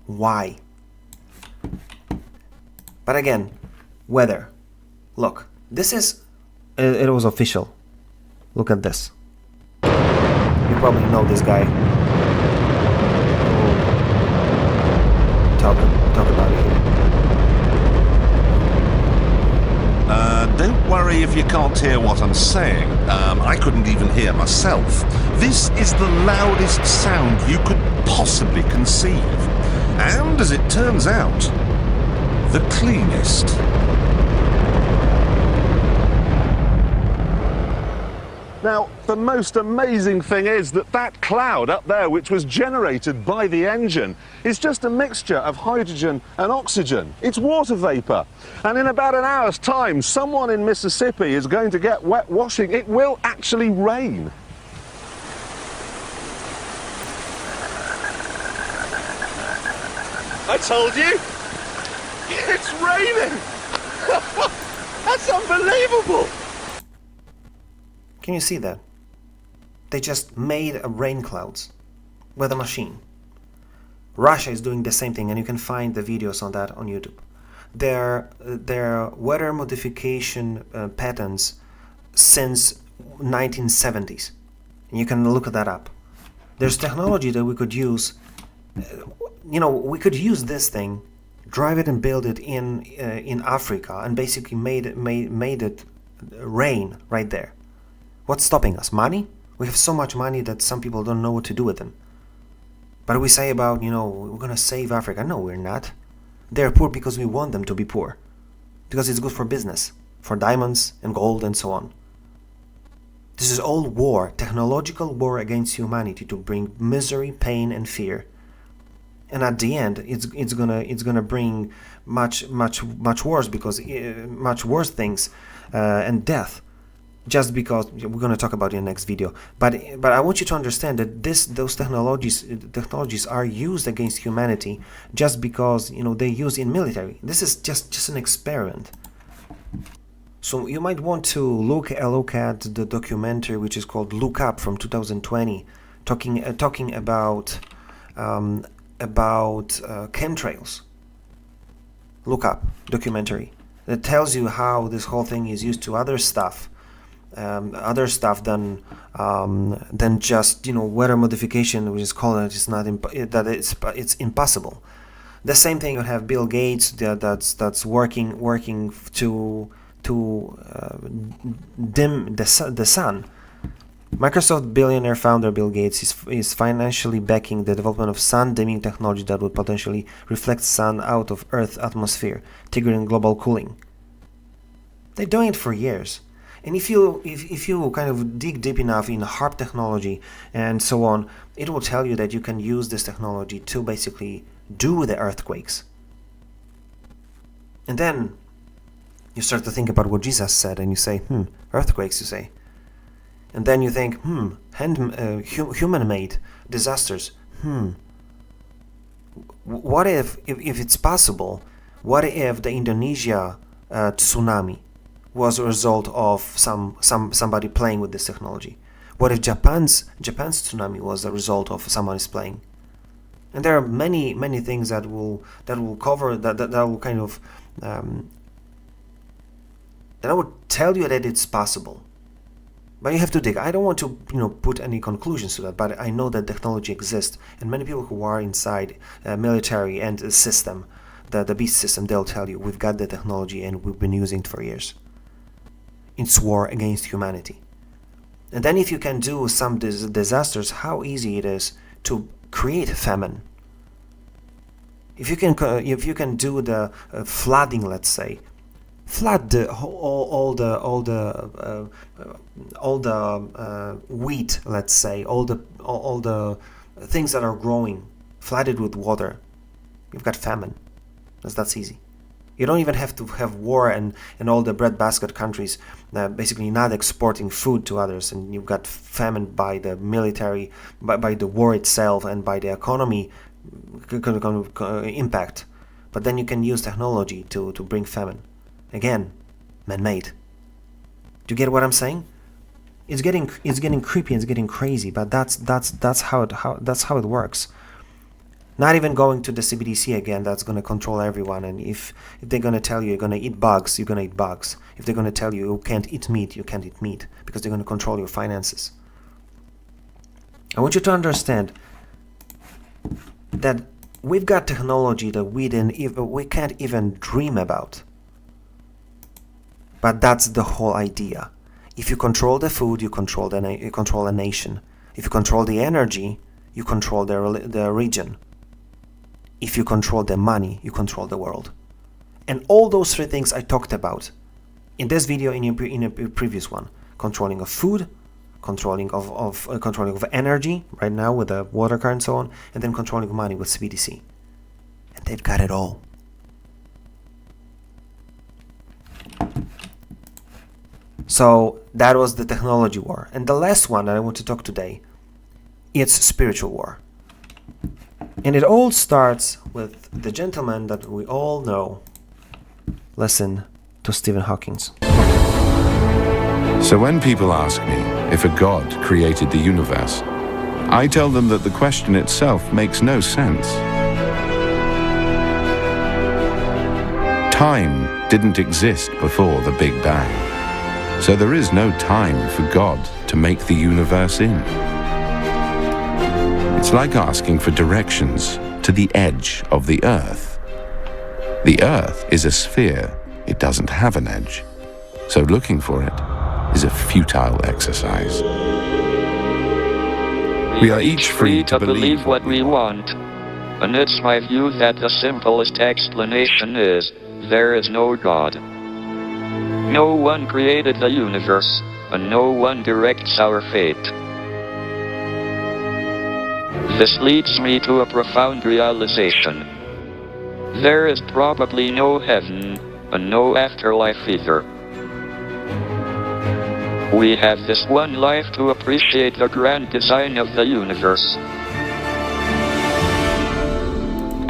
Why? But again, weather. Look, this is... It was official. Look at this. You probably know this guy. Talk about it here. Don't worry if you can't hear what I'm saying. I couldn't even hear myself. This is the loudest sound you could possibly conceive. And, as it turns out, the cleanest. Now, the most amazing thing is that cloud up there, which was generated by the engine, is just a mixture of hydrogen and oxygen. It's water vapor. And in about an hour's time, someone in Mississippi is going to get wet washing. It will actually rain. I told you! It's raining! That's unbelievable! Can you see that? They just made rain clouds with a machine. Russia is doing the same thing, and you can find the videos on that on YouTube. Their weather modification patents since 1970s. And you can look that up. There's technology that we could use. We could use this thing, drive it and build it in Africa, and basically made it rain right there. What's stopping us? Money? We have so much money that some people don't know what to do with them. But we say about, we're gonna save Africa. No, we're not. They're poor because we want them to be poor. Because it's good for business, for diamonds and gold and so on. This is all war, technological war against humanity to bring misery, pain and fear. And at the end, it's gonna bring much worse, because much worse things and death. just because we're going to talk about it in the next video. But I want you to understand that those technologies are used against humanity just because, you know, they use in military. This is just an experiment. So you might want to look at the documentary which is called Look Up from 2020, talking about chemtrails. Look Up documentary that tells you how this whole thing is used to other stuff than just, you know, weather modification, which is called it's not it's impossible. The same thing, you have Bill Gates that's working to dim the sun. Microsoft billionaire founder Bill Gates is financially backing the development of sun dimming technology that would potentially reflect sun out of Earth's atmosphere, triggering global cooling. They're doing it for years. And if you kind of dig deep enough in HARP technology and so on, it will tell you that you can use this technology to basically do the earthquakes. And then you start to think about what Jesus said, and you say, earthquakes, you say. And then you think, human-made disasters. What if it's possible, what if the Indonesia tsunami was a result of somebody playing with this technology? What if Japan's tsunami was a result of somebody's playing? And there are many things that will cover that will kind of that I would tell you that it's possible. But you have to dig. I don't want to, you know, put any conclusions to that, but I know that technology exists, and many people who are inside military and the system, the beast system, they'll tell you we've got the technology and we've been using it for years. It's war against humanity. And then if you can do some disasters, how easy it is to create famine. If you can do the flooding, let's say, flood all the wheat, let's say, all the things that are growing, flood it with water. You've got famine. That's easy. You don't even have to have war and all the breadbasket countries basically not exporting food to others, and you've got famine by the military, by the war itself, and by the economy impact. But then you can use technology to bring famine. Again, man-made. Do you get what I'm saying? It's getting creepy, it's getting crazy, but that's how it works. Not even going to the CBDC again, that's going to control everyone. And if they're going to tell you you're going to eat bugs, you're going to eat bugs. If they're going to tell you you can't eat meat, you can't eat meat, because they're going to control your finances. I want you to understand that we've got technology that we can't even dream about. But that's the whole idea. If you control the food, you control a nation. If you control the energy, you control the region. If you control the money, you control the world. And all those three things I talked about in this video, in a previous one: controlling of food, controlling of energy right now with the water car and so on, and then controlling of money with CBDC. And they've got it all. So that was the technology war. And the last one that I want to talk today, it's spiritual war. And it all starts with the gentleman that we all know. Listen to Stephen Hawking. So when people ask me if a god created the universe, I tell them that the question itself makes no sense. Time didn't exist before the Big Bang, so there is no time for God to make the universe in. It's like asking for directions to the edge of the Earth. The Earth is a sphere, it doesn't have an edge, so looking for it is a futile exercise. We are each free to believe what we want, and it's my view that the simplest explanation is, there is no God. No one created the universe, and no one directs our fate. This leads me to a profound realization. There is probably no heaven, and no afterlife either. We have this one life to appreciate the grand design of the universe.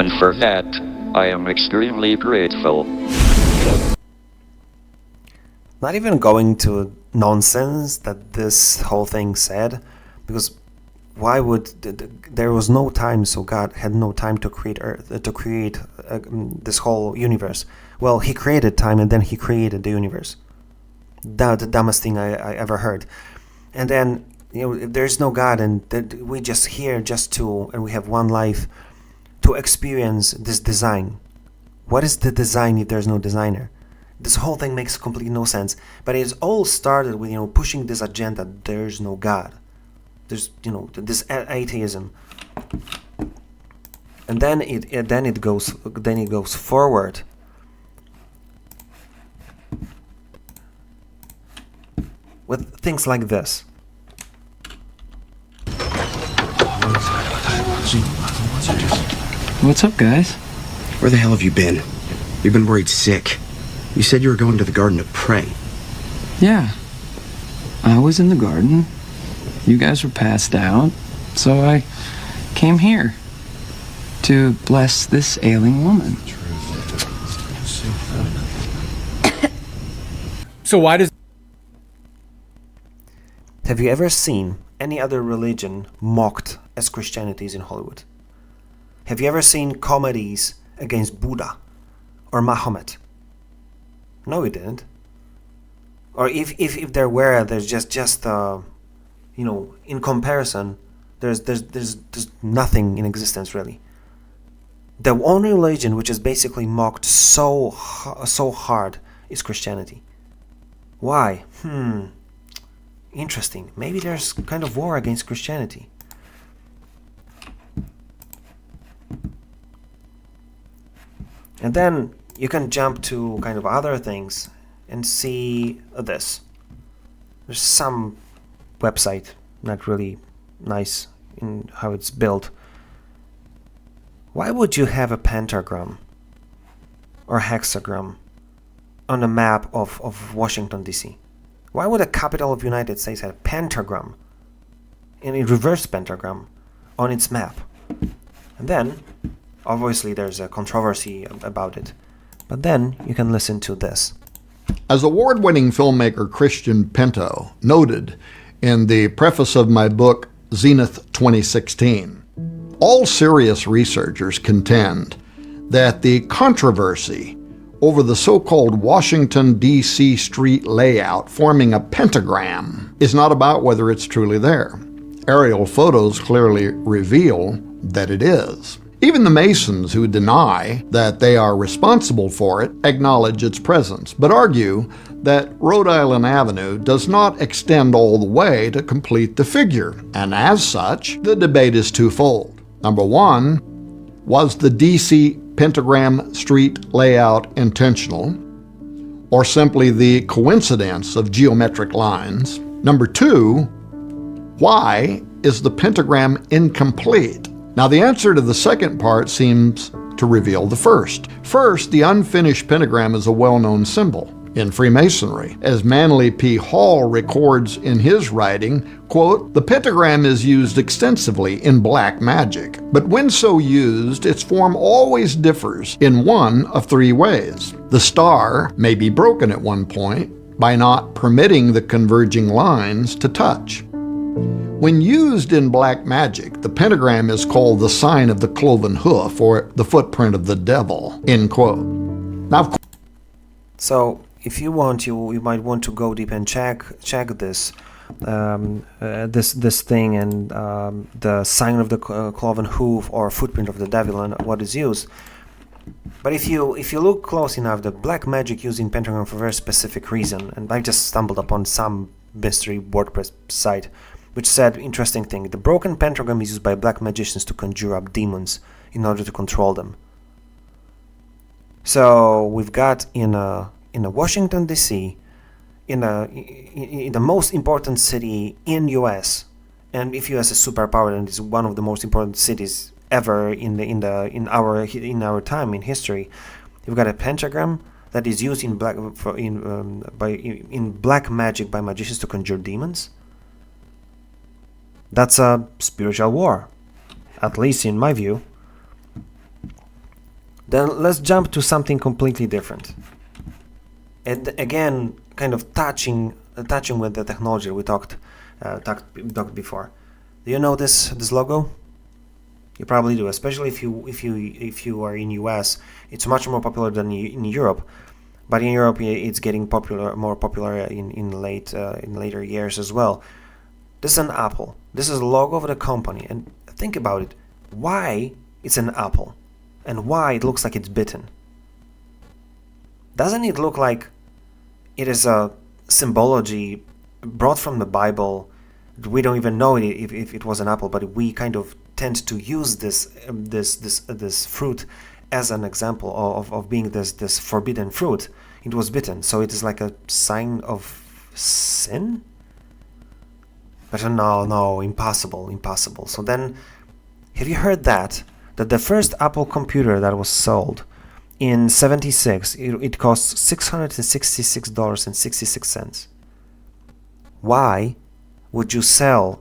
And for that, I am extremely grateful. Not even going to nonsense that this whole thing said, because why would there was no time, so God had no time to create Earth, to create this whole universe. Well, he created time and then he created the universe. The dumbest thing I ever heard. And then, if there's no God and we just here and we have one life to experience this design. What is the design if there's no designer? This whole thing makes completely no sense. But it's all started with, pushing this agenda, there's no God. There's, this atheism. And then it goes forward. With things like this. What's up, guys? Where the hell have you been? You've been worried sick. You said you were going to the garden to pray. Yeah. I was in the garden. You guys were passed out. So I came here to bless this ailing woman. So why does... Have you ever seen any other religion mocked as Christianity is in Hollywood? Have you ever seen comedies against Buddha or Muhammad? No, you didn't. Or if there were, there's just in comparison, there's nothing in existence really. The only religion which is basically mocked so hard is Christianity. Why? Interesting. Maybe there's kind of war against Christianity. And then you can jump to kind of other things and see this. There's some website, not really nice in how it's built. Why would you have a pentagram or hexagram on a map of Washington, D.C.? Why would the capital of the United States have a pentagram, in a reverse pentagram, on its map? And then, obviously there's a controversy about it. But then you can listen to this. As award-winning filmmaker Christian Pinto noted in the preface of my book, Zenith 2016, all serious researchers contend that the controversy over the so-called Washington, D.C. street layout forming a pentagram is not about whether it's truly there. Aerial photos clearly reveal that it is. Even the Masons who deny that they are responsible for it acknowledge its presence, but argue that Rhode Island Avenue does not extend all the way to complete the figure, and as such, the debate is twofold. Number one, was the D.C. pentagram street layout intentional, or simply the coincidence of geometric lines? Number two, why is the pentagram incomplete? Now, the answer to the second part seems to reveal the first. First, the unfinished pentagram is a well-known symbol in Freemasonry. As Manly P. Hall records in his writing, quote, "The pentagram is used extensively in black magic, but when so used, its form always differs in one of three ways. The star may be broken at one point by not permitting the converging lines to touch. When used in black magic, the pentagram is called the sign of the cloven hoof or the footprint of the devil," end quote. Now, so if you want, you might want to go deep and check this this thing and the sign of the cloven hoof or footprint of the devil and what is used. But if you look close enough, the black magic used in pentagram for a very specific reason, and I just stumbled upon some mystery WordPress site which said interesting thing: the broken pentagram is used by black magicians to conjure up demons in order to control them. So we've got in a Washington D.C., in the most important city in US, and if US is superpower and is one of the most important cities ever in our time in history, you've got a pentagram that is used in black magic by magicians to conjure demons? That's a spiritual war, at least in my view. Then let's jump to something completely different. And again, kind of touching with the technology we talked before. Do you know this logo? You probably do, especially if you are in US. It's much more popular than in Europe, but in Europe it's getting more popular in later years as well. This is an apple. This is the logo of the company, and think about it. Why it's an apple, and why it looks like it's bitten? Doesn't it look like it is a symbology brought from the Bible? We don't even know if it was an apple, but we kind of tend to use this fruit as an example of being this forbidden fruit. It was bitten, so it is like a sign of sin? But no, impossible. So then, have you heard that the first Apple computer that was sold in '76, it cost $666.66. Why would you sell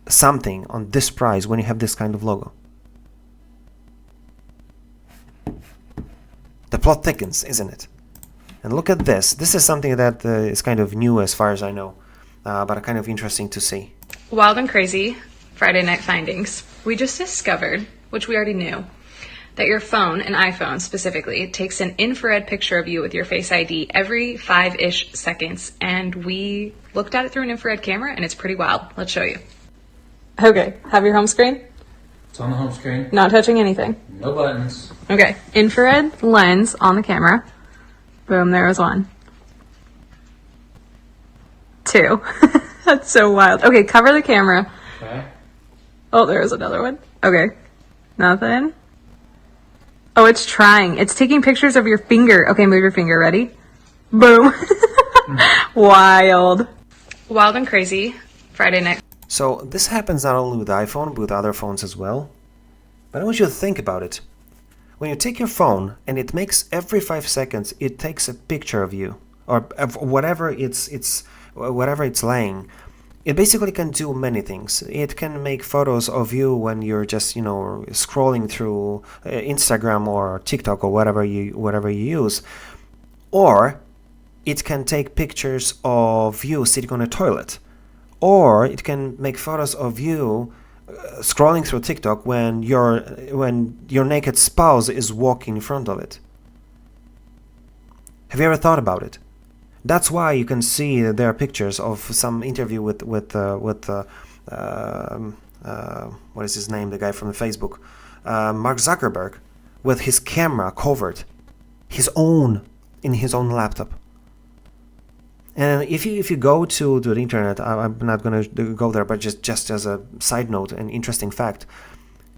something on this price when you have this kind of logo? The plot thickens, isn't it? And look at this. This is something that is kind of new as far as I know, but kind of interesting to see. Wild and crazy Friday night findings. We just discovered, which we already knew, that your phone, an iPhone specifically, takes an infrared picture of you with your Face ID every 5-ish seconds, and we looked at it through an infrared camera, and it's pretty wild. Let's show you. Okay, have your home screen? It's on the home screen. Not touching anything. No buttons. Okay, infrared lens on the camera. Boom, there was one. 2. That's so wild. Okay, cover the camera. Okay. Oh, there was another one. Okay, nothing. Oh, it's trying. It's taking pictures of your finger. Okay, move your finger. Ready? Boom. Wild. Wild and crazy Friday night. So this happens not only with the iPhone, but with other phones as well. But I want you to think about it. When you take your phone and it makes every 5 seconds, it takes a picture of you or of whatever it's laying. It basically can do many things. It can make photos of you when you're just, scrolling through Instagram or TikTok or whatever you use, or it can take pictures of you sitting on a toilet, or it can make photos of you scrolling through TikTok when your naked spouse is walking in front of it. Have you ever thought about it? That's why you can see there are pictures of some interview with what is his name, the guy from the Facebook, Mark Zuckerberg, with his camera covered, in his own laptop. And if you go to the internet, I'm not going to go there, but just as a side note, an interesting fact,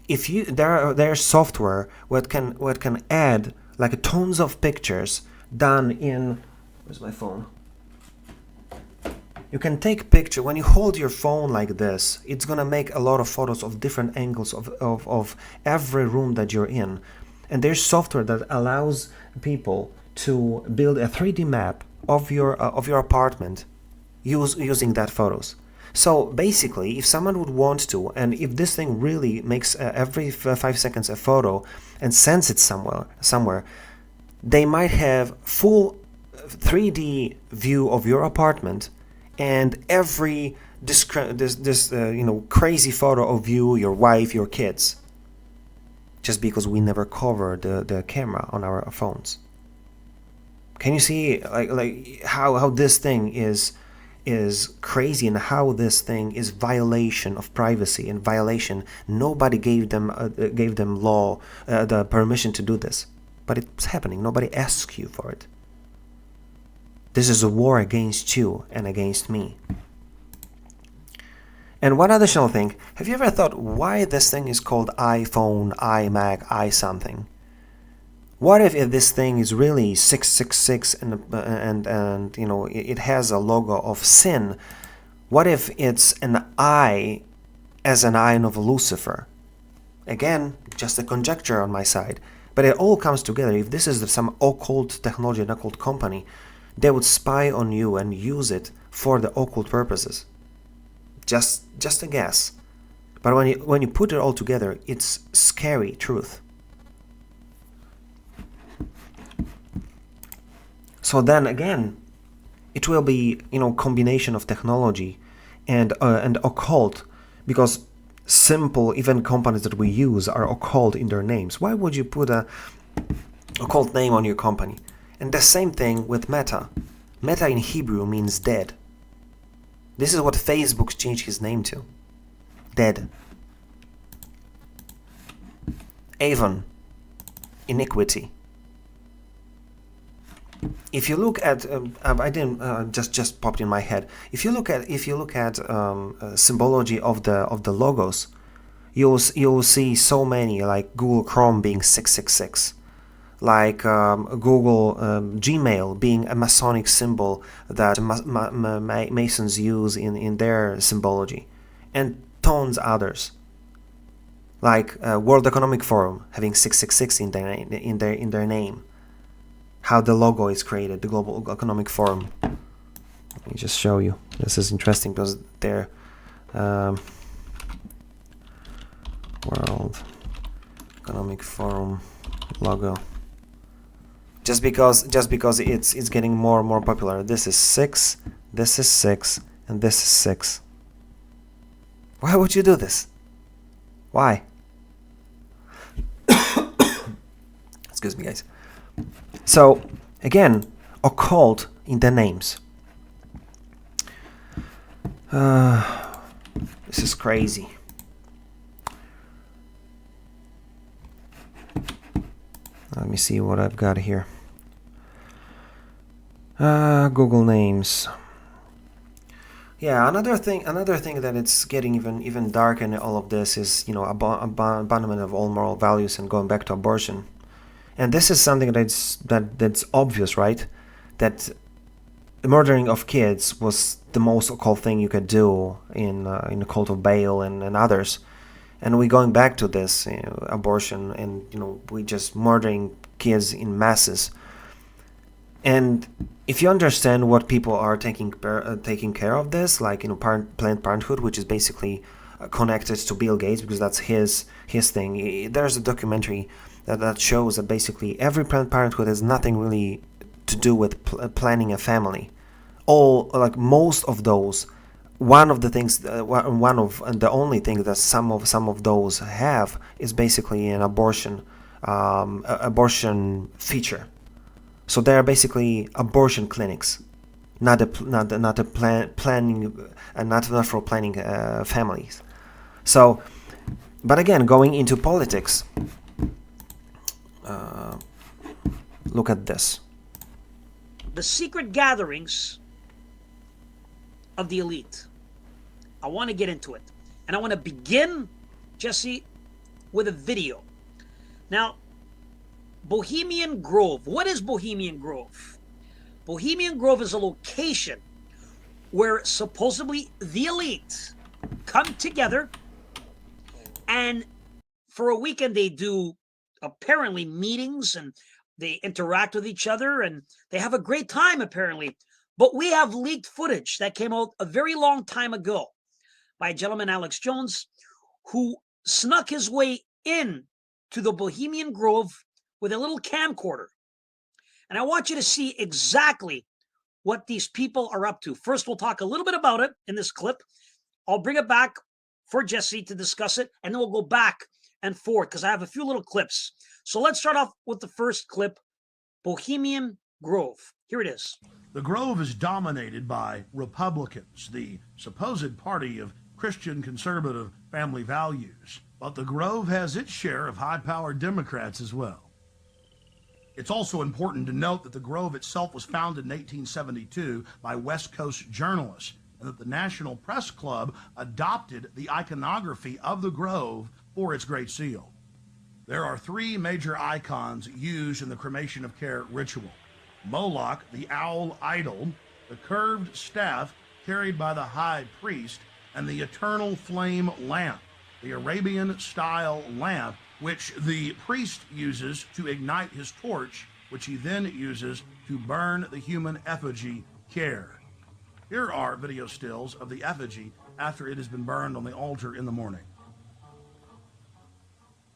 there's software what can add like tons of pictures done in. Where's my phone? You can take picture when you hold your phone like this. It's gonna make a lot of photos of different angles of every room that you're in, and there's software that allows people to build a 3D map of your apartment using that photos. So basically, if someone would want to, and if this thing really makes every 5 seconds a photo and sends it somewhere, they might have full 3D view of your apartment and every crazy photo of you, your wife, your kids, just because we never cover the camera on our phones. Can you see like how this thing is crazy, and how this thing is violation of privacy and violation? Nobody gave them law the permission to do this, but it's happening. Nobody asks you for it. This is a war against you and against me. And one additional thing, have you ever thought why this thing is called iPhone, iMac, iSomething? What if this thing is really 666 and it has a logo of sin? What if it's an eye as an eye of Lucifer? Again, just a conjecture on my side. But it all comes together. If this is some occult technology, an occult company, they would spy on you and use it for the occult purposes. Just a guess. But when you put it all together, it's scary truth. So then again, it will be, combination of technology and occult, because simple even companies that we use are occult in their names. Why would you put a occult name on your company? And the same thing with Meta. Meta in Hebrew means dead. This is what Facebook changed his name to. Dead. Avon. Iniquity. If you look at, I didn't just popped in my head. If you look at symbology of the logos, you'll see so many, like Google Chrome being 666, like Google Gmail being a Masonic symbol that Masons use in their symbology, and tons others, like World Economic Forum having 666 in their name. How the logo is created, the Global Economic Forum. Let me just show you. This is interesting because they're World Economic Forum logo. Just because it's getting more and more popular. This is 6, this is 6, and this is 6. Why would you do this? Why? Excuse me, guys. So, again, occult in the names. This is crazy. Let me see what I've got here. Google names. Yeah, another thing that it's getting even darker in all of this is, abandonment of all moral values and going back to abortion. And this is something that's obvious, right? That the murdering of kids was the most occult thing you could do in the cult of Baal and others. And we're going back to this abortion, and we just murdering kids in masses. And if you understand what people are taking care of this, like Planned Parenthood, which is basically connected to Bill Gates because that's his thing. There's a documentary that shows that basically every Planned Parenthood has nothing really to do with planning a family. Most of those, one of the things, one of the only thing that some of those have is basically an abortion feature. So they are basically abortion clinics, not for planning families. So, but again, going into politics. Look at this. The secret gatherings of the elite. I want to get into it. And I want to begin, Jesse, with a video. Now, Bohemian Grove. What is Bohemian Grove? Bohemian Grove is a location where supposedly the elite come together, and for a weekend they do apparently meetings, and they interact with each other, and they have a great time apparently. But we have leaked footage that came out a very long time ago by a gentleman, Alex Jones, who snuck his way in to the Bohemian Grove with a little camcorder. And I want you to see exactly what these people are up to. First, we'll talk a little bit about it in this clip. I'll bring it back for Jesse to discuss it, and then we'll go back and forth because I have a few little clips. So let's start off with the first clip, Bohemian Grove. Here it is. The Grove is dominated by Republicans, the supposed party of Christian conservative family values. But the Grove has its share of high-powered Democrats as well. It's also important to note that the Grove itself was founded in 1872 by West Coast journalists, and that the National Press Club adopted the iconography of the Grove for its Great Seal. There are three major icons used in the cremation of care ritual. Moloch, the owl idol, the curved staff carried by the high priest, and the eternal flame lamp, the Arabian-style lamp which the priest uses to ignite his torch, which he then uses to burn the human effigy Care. Here are video stills of the effigy after it has been burned on the altar in the morning.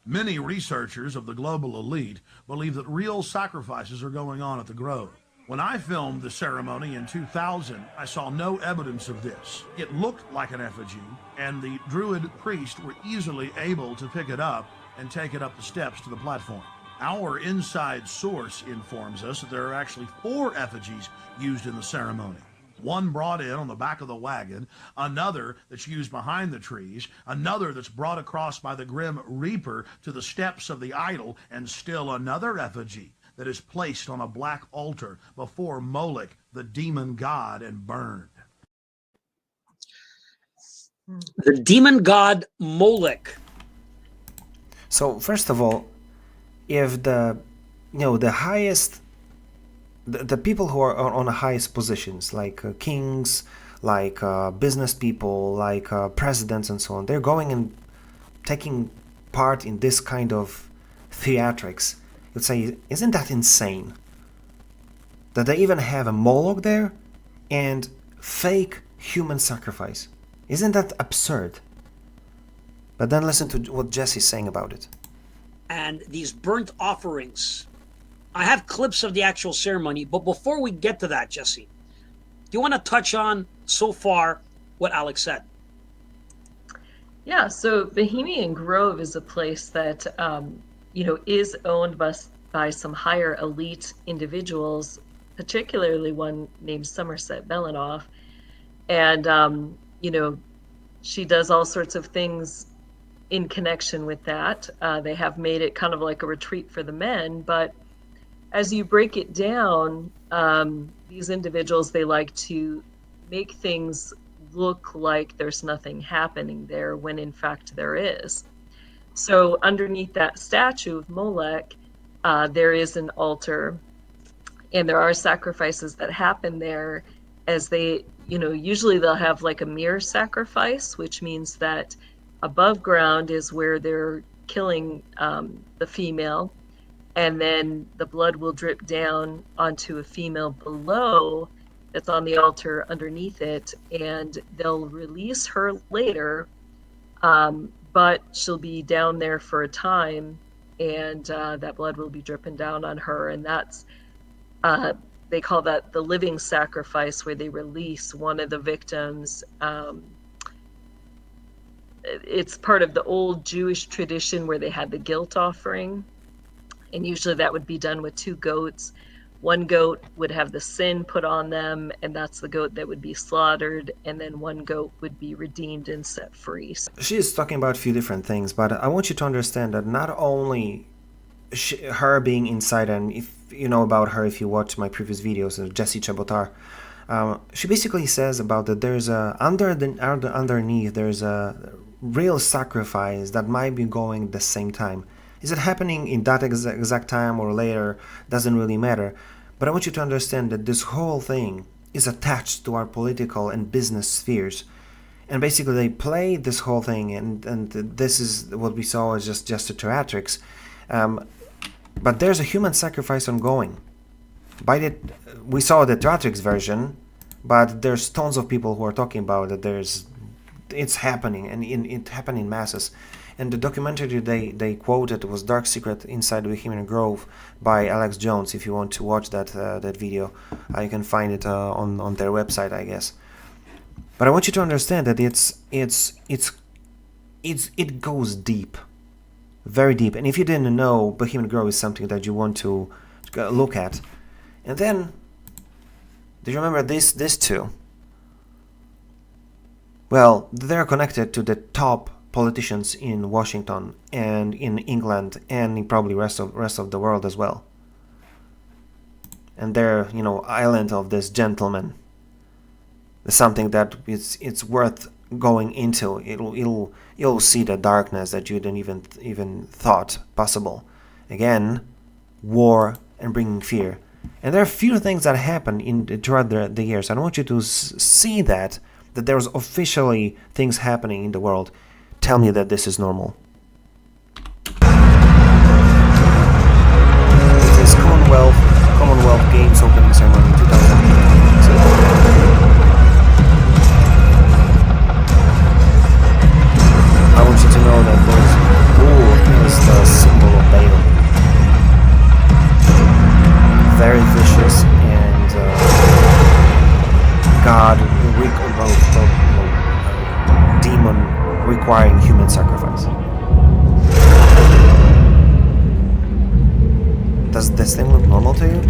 Many researchers of the global elite believe that real sacrifices are going on at the Grove. When I filmed the ceremony in 2000, I saw no evidence of this. It looked like an effigy, and the Druid priest were easily able to pick it up and take it up the steps to the platform. Our inside source informs us that there are actually 4 effigies used in the ceremony. One brought in on the back of the wagon, another that's used behind the trees, another that's brought across by the Grim Reaper to the steps of the idol, and still another effigy that is placed on a black altar before Moloch, the demon god, and burned. The demon god Moloch. So first of all, if the highest, the people who are on the highest positions, like kings, like business people, like presidents and so on, they're going and taking part in this kind of theatrics, you'd say, isn't that insane? That they even have a Moloch there and fake human sacrifice. Isn't that absurd? But then listen to what Jesse's saying about it. And these burnt offerings. I have clips of the actual ceremony, but before we get to that, Jesse, do you want to touch on so far what Alex said? Yeah, so Bohemian Grove is a place that, is owned by some higher elite individuals, particularly one named Somerset Belanoff. And, she does all sorts of things in connection with that. They have made it kind of like a retreat for the men, but as you break it down, these individuals, they like to make things look like there's nothing happening there when in fact there is. So underneath that statue of Molech, there is an altar, and there are sacrifices that happen there as they, usually they'll have like a mirror sacrifice, which means that above ground is where they're killing the female, and then the blood will drip down onto a female below that's on the altar underneath it, and they'll release her later, but she'll be down there for a time, and that blood will be dripping down on her, and that's they call that the living sacrifice, where they release one of the victims. It's part of the old Jewish tradition where they had the guilt offering, and usually that would be done with 2 goats. One goat would have the sin put on them, and that's the goat that would be slaughtered, and then one goat would be redeemed and set free. She is talking about a few different things, but I want you to understand that not only her being inside, and if you know about her, if you watch my previous videos of Jessie Chabotar, she basically says about that there's underneath there's a real sacrifice that might be going at the same time. Is it happening in that exact time or later? Doesn't really matter. But I want you to understand that this whole thing is attached to our political and business spheres. And basically they play this whole thing, and this is what we saw as just a theatrics. But there's a human sacrifice ongoing. We saw the theatrics version, but there's tons of people who are talking about that it's happening, and it happened in masses. And the documentary they quoted was Dark Secret Inside the Bohemian Grove by Alex Jones. If you want to watch that video, you can find it on their website, I guess. But I want you to understand that it goes deep, very deep. And if you didn't know, Bohemian Grove is something that you want to look at. And then, do you remember this too? Well, they're connected to the top politicians in Washington and in England and in probably rest of the world as well. And they're, island of this gentleman. It's something that it's worth going into. You'll see the darkness that you didn't even thought possible. Again, war and bringing fear. And there are few things that happen throughout the years. I don't want you to see that there's officially things happening in the world. Tell me that this is normal. Commonwealth Games opening ceremony 2002. I want you to know that this bull is the symbol of Baal. Very vicious and God, demon requiring human sacrifice. Does this thing look normal to you?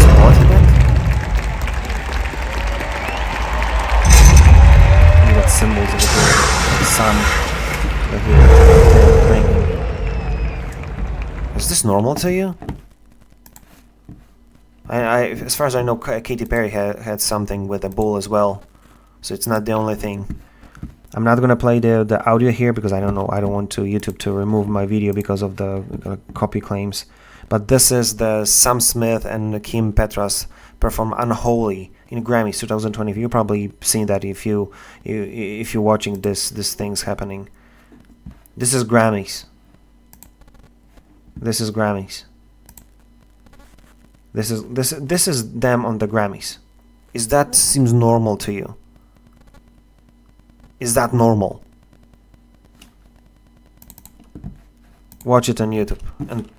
Supporting it? You got symbols over here, the sun, over here. Is this normal to you? As far as I know, Katy Perry had something with a bull as well, so it's not the only thing. I'm not gonna play the audio here because I don't want YouTube to remove my video because of the copy claims. But this is the Sam Smith and Kim Petras perform "Unholy" in Grammys 2020. You've probably seen that if you're watching this things happening. This is Grammys. This is Grammys. This is them on the Grammys. Is that seems normal to you? Is that normal? Watch it on YouTube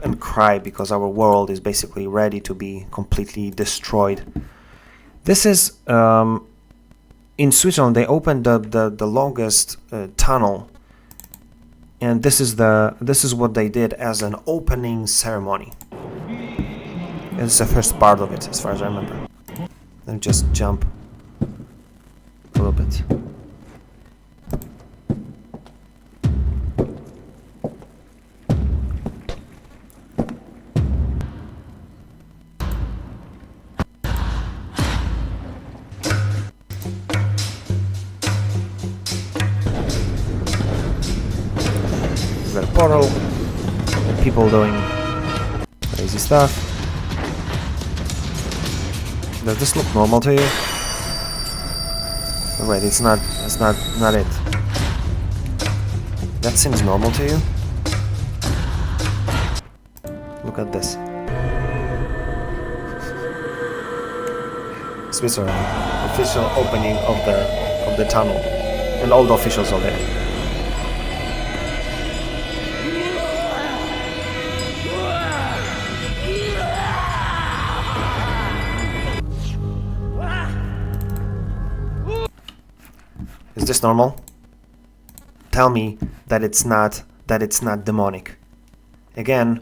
and cry because our world is basically ready to be completely destroyed. This is in Switzerland. They opened the longest tunnel, and this is what they did as an opening ceremony. It's the first part of it, as far as I remember. Let me just jump a little bit. We've got a portal, and people doing crazy stuff. Does this look normal to you? Oh, wait, it's not. That's not it. That seems normal to you? Look at this. Switzerland, official opening of the tunnel, and all the officials are there. Is this normal? Tell me that it's not demonic. Again,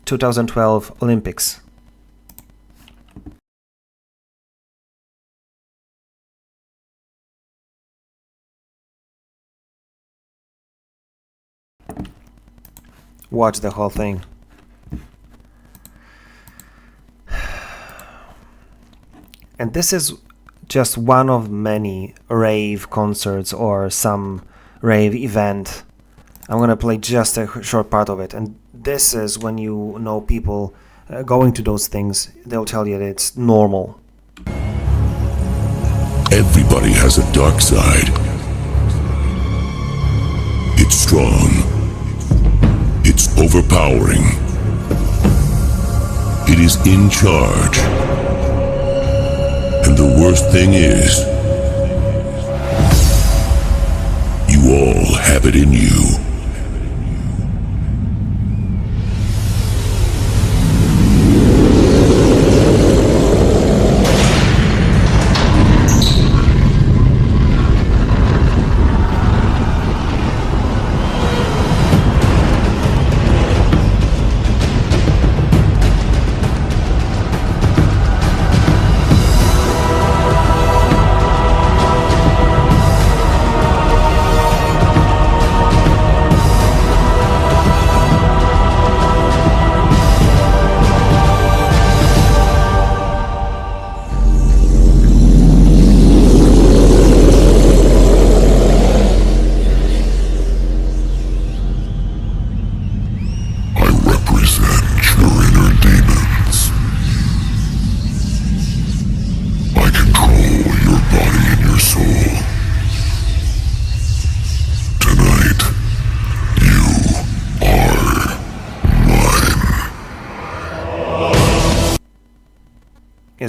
2012 Olympics. Watch the whole thing. And this is just one of many rave concerts or some rave event. I'm gonna play just a short part of it, and this is when you know people going to those things, they'll tell you that it's normal. Everybody has a dark side. It's strong. It's overpowering. It is in charge. And the worst thing is, you all have it in you.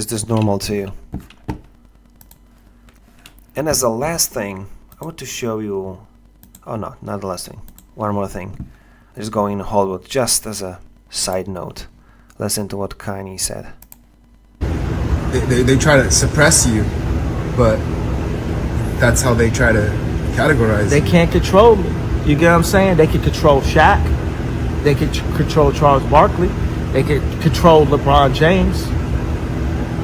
is this normal to you? And as the last thing, I want to show you... Oh no, not the last thing. One more thing. Is going in Hollywood, just as a side note. Listen to what Kanye said. They try to suppress you, but that's how they try to categorize They you. can't control me. You get what I'm saying? They can control Shaq. They can control Charles Barkley. They can control LeBron James.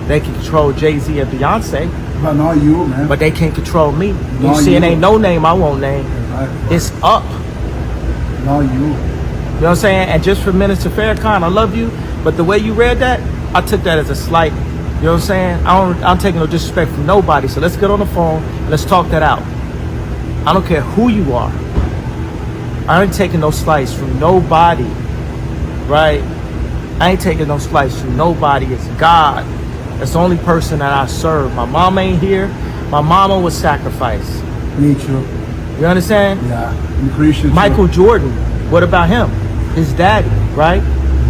They can control Jay-Z and Beyonce. But not you, man. But they can't control me. You Not see, it you. ain't no name I won't name. It's up. Not you. You know what I'm saying? And just for Minister Farrakhan, I love you, but the way you read that, I took that as a slight. You know what I'm saying? I'm taking no disrespect from nobody. So let's get on the phone and let's talk that out. I don't care who you are. I ain't taking no slice from nobody, right? I ain't taking no slice from nobody. It's God. That's the only person that I serve. My mom ain't here. My mama was sacrificed. Me too. You understand? Yeah. I'm Christian. Michael Jordan, what about him? His daddy, right?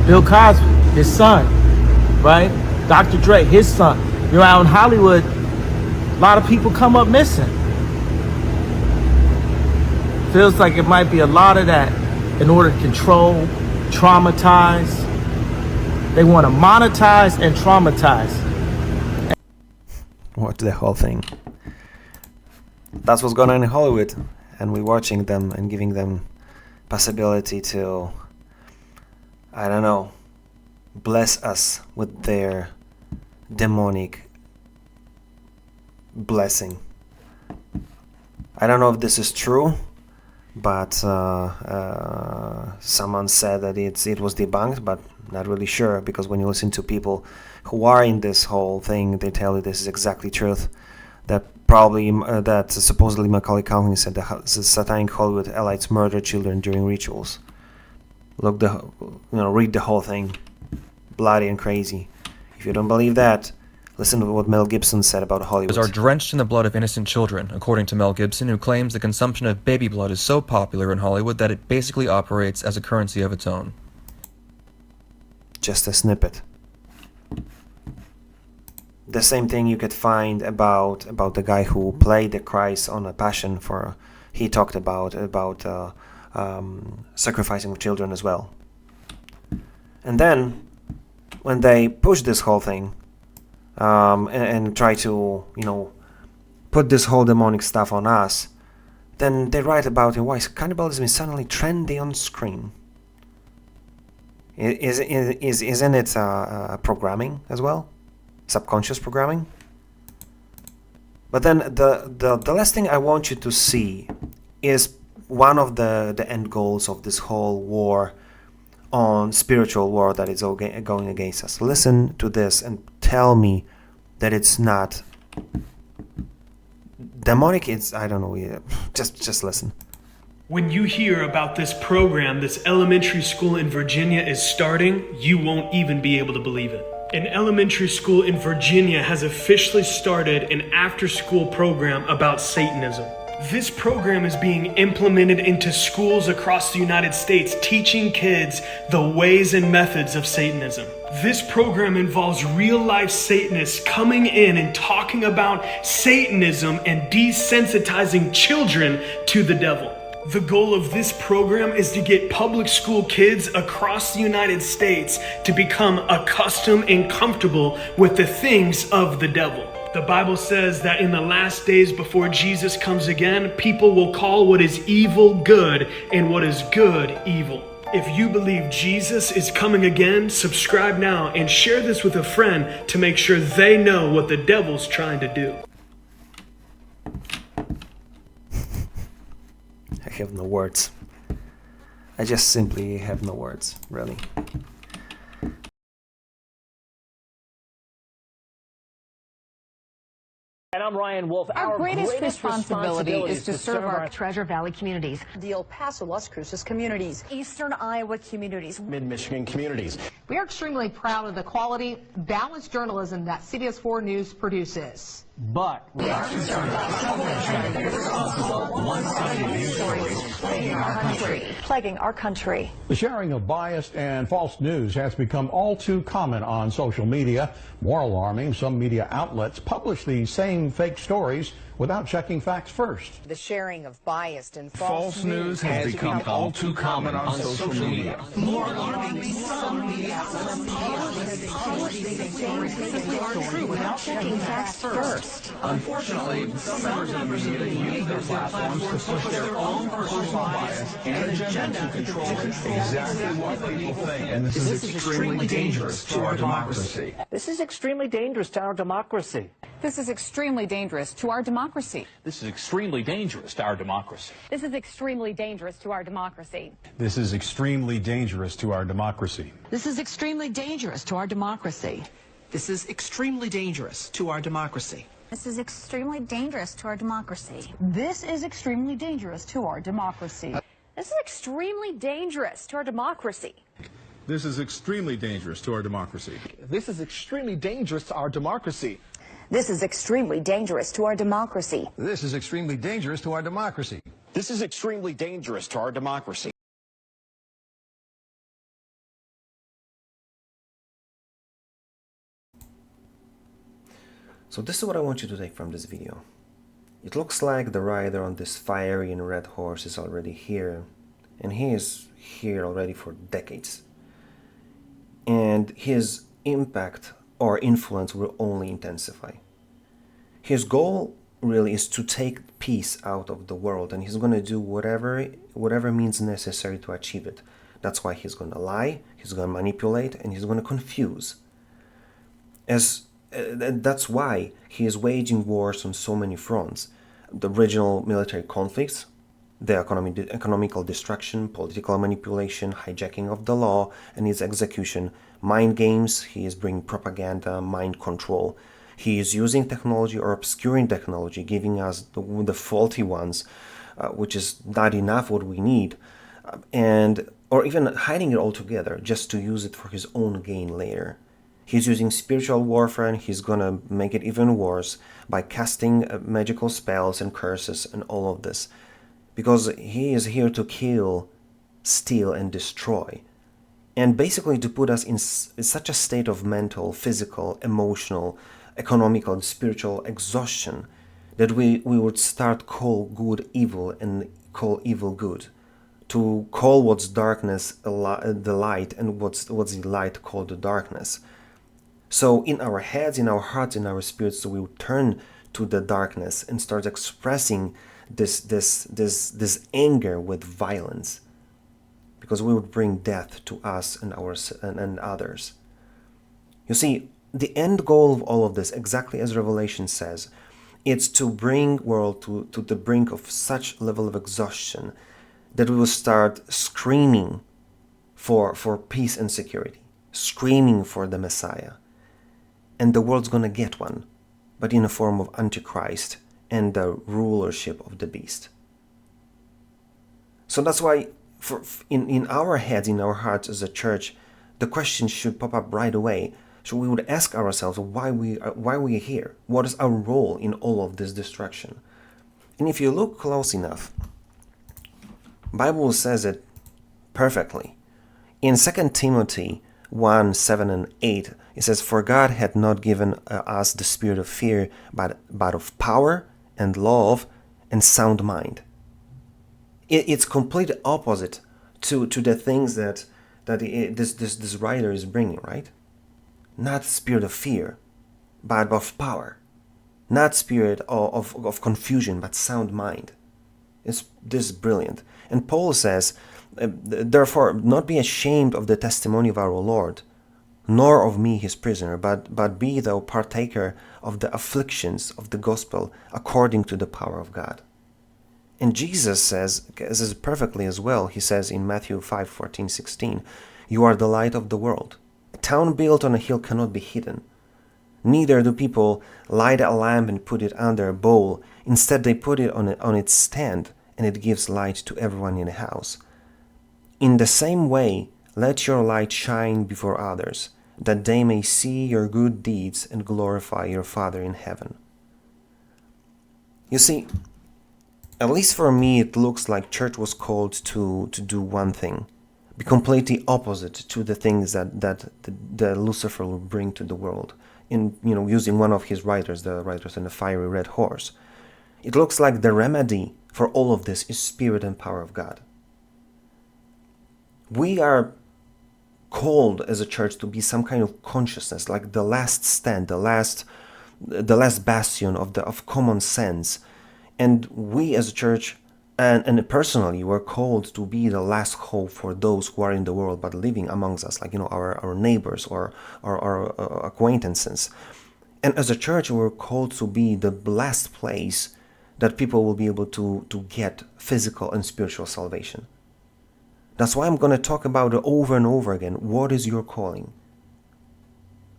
Bill Cosby, his son, right? Dr. Dre, his son. You know, out in Hollywood, a lot of people come up missing. Feels like it might be a lot of that in order to control, traumatize. They want to monetize and traumatize. Watch the whole thing. That's what's going on in Hollywood, and we're watching them and giving them possibility to, I don't know, bless us with their demonic blessing. I don't know if this is true, but someone said that it was debunked, but not really sure, because when you listen to people who are in this whole thing, they tell you this is exactly truth. That probably that supposedly Macaulay Culkin said that satanic Hollywood elites murder children during rituals. Read the whole thing, bloody and crazy. If you don't believe that, listen to what Mel Gibson said about Hollywood. Are drenched in the blood of innocent children, according to Mel Gibson, who claims the consumption of baby blood is so popular in Hollywood that it basically operates as a currency of its own. Just a snippet. The same thing you could find about the guy who played the Christ on a Passion for. He talked about sacrificing children as well. And then when they push this whole thing and try to put this whole demonic stuff on us, then they write about it. Why cannibalism is suddenly trendy on screen? Isn't it programming as well? Subconscious programming? But then the last thing I want you to see is one of the end goals of this whole war on spiritual war that is going against us. Listen to this and tell me that it's not demonic. It's, I don't know, just listen. When you hear about this program this elementary school in Virginia is starting, you won't even be able to believe it. An elementary school in Virginia has officially started an after-school program about Satanism. This program is being implemented into schools across the United States, teaching kids the ways and methods of Satanism. This program involves real-life Satanists coming in and talking about Satanism and desensitizing children to the devil. The goal of this program is to get public school kids across the United States to become accustomed and comfortable with the things of the devil. The Bible says that in the last days before Jesus comes again, people will call what is evil good and what is good evil. If you believe Jesus is coming again, subscribe now and share this with a friend to make sure they know what the devil's trying to do. I have no words. I just simply have no words, really. And I'm Ryan Wolf. Our greatest responsibility is to serve our Treasure Valley communities, the El Paso, Las Cruces communities, Eastern Iowa communities, Mid-Michigan communities. We are extremely proud of the quality, balanced journalism that CBS 4 News produces. But we are concerned about one-sided stories plaguing our country. The sharing of biased and false news has become all too common on social media. More alarming, some media outlets publish these same fake stories without checking facts first. The sharing of biased and False news has become all too common on social media. More alarmingly, some media outlets publish these stories without checking facts first. Unfortunately, some members of the media use their platforms to push their own personal bias and agenda to control exactly what people think. And this is extremely dangerous to our democracy. This is extremely dangerous to our democracy. This is extremely dangerous to our democracy. This is extremely dangerous to our democracy. This is extremely dangerous to our democracy. This is extremely dangerous to our democracy. This is extremely dangerous to our democracy. This is extremely dangerous to our democracy. This is extremely dangerous to our democracy. This is extremely dangerous to our democracy. This is extremely dangerous to our democracy. This is extremely dangerous to our democracy. This is extremely dangerous to our democracy. This is extremely dangerous to our democracy. This is extremely dangerous to our democracy. This is extremely dangerous to our democracy. So this is what I want you to take from this video. It looks like the rider on this fiery and red horse is already here, and he is here already for decades. And his impact or influence will only intensify. His goal really is to take peace out of the world, and he's going to do whatever means necessary to achieve it. That's why he's going to lie, he's going to manipulate, and he's going to confuse. That's why he is waging wars on so many fronts. The regional military conflicts, the economical destruction, political manipulation, hijacking of the law and its execution, mind games, he is bringing propaganda, mind control. He is using technology or obscuring technology, giving us the faulty ones, which is not enough what we need, or even hiding it altogether just to use it for his own gain later. He's using spiritual warfare, and he's gonna make it even worse by casting magical spells and curses and all of this. Because he is here to kill, steal, and destroy. And basically to put us in such a state of mental, physical, emotional, economical, and spiritual exhaustion that we would start call good evil and call evil good. To call what's darkness the light, and what's the light called the darkness. So in our heads, in our hearts, in our spirits, we will turn to the darkness and start expressing this anger with violence, because we would bring death to us and others. You see, the end goal of all of this, exactly as Revelation says, it's to bring world to the brink of such level of exhaustion that we will start screaming for peace and security, screaming for the Messiah. And the world's gonna get one, but in a form of Antichrist and the rulership of the beast. So that's why in our heads, in our hearts as a church, the question should pop up right away. So we would ask ourselves why we are here. What is our role in all of this destruction? And if you look close enough, Bible says it perfectly. In 2 Timothy 1, 7 and 8, it says, "For God had not given us the spirit of fear, but of power and love and sound mind." It's completely opposite to the things that this writer is bringing, right? Not spirit of fear, but of power. Not spirit of confusion, but sound mind. This is brilliant. And Paul says, "Therefore, not be ashamed of the testimony of our Lord, nor of me his prisoner, but be thou partaker of the afflictions of the gospel according to the power of God." And Jesus says perfectly as well. He says in Matthew 5:14-16, "You are the light of the world. A town built on a hill cannot be hidden. Neither do people light a lamp and put it under a bowl. Instead, they put it on its stand, and it gives light to everyone in the house. In the same way, let your light shine before others, that they may see your good deeds and glorify your Father in heaven. You see, at least for me, it looks like church was called to do one thing, be completely opposite to the things that Lucifer will bring to the world. In using one of his writers, the writers in the fiery red horse. It looks like the remedy for all of this is spirit and power of God. We are called as a church to be some kind of consciousness, like the last stand, the last bastion of common sense. And we as a church and personally were called to be the last hope for those who are in the world but living amongst us, like our neighbors or our acquaintances. And as a church, we're called to be the last place that people will be able to get physical and spiritual salvation. That's why I'm going to talk about it over and over again. What is your calling?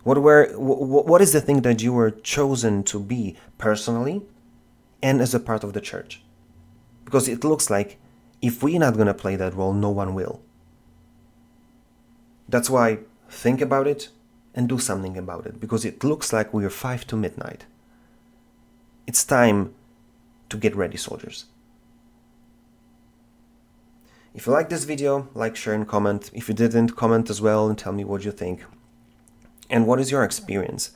What is the thing that you were chosen to be personally and as a part of the church? Because it looks like if we're not going to play that role, no one will. That's why think about it and do something about it, because it looks like we're 5 to midnight. It's time to get ready, soldiers. If you like this video, like, share, and comment. If you didn't, comment as well and tell me what you think. And what is your experience?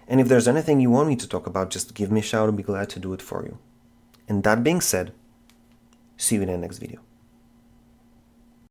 And if there's anything you want me to talk about, just give me a shout. I'll be glad to do it for you. And that being said, see you in the next video.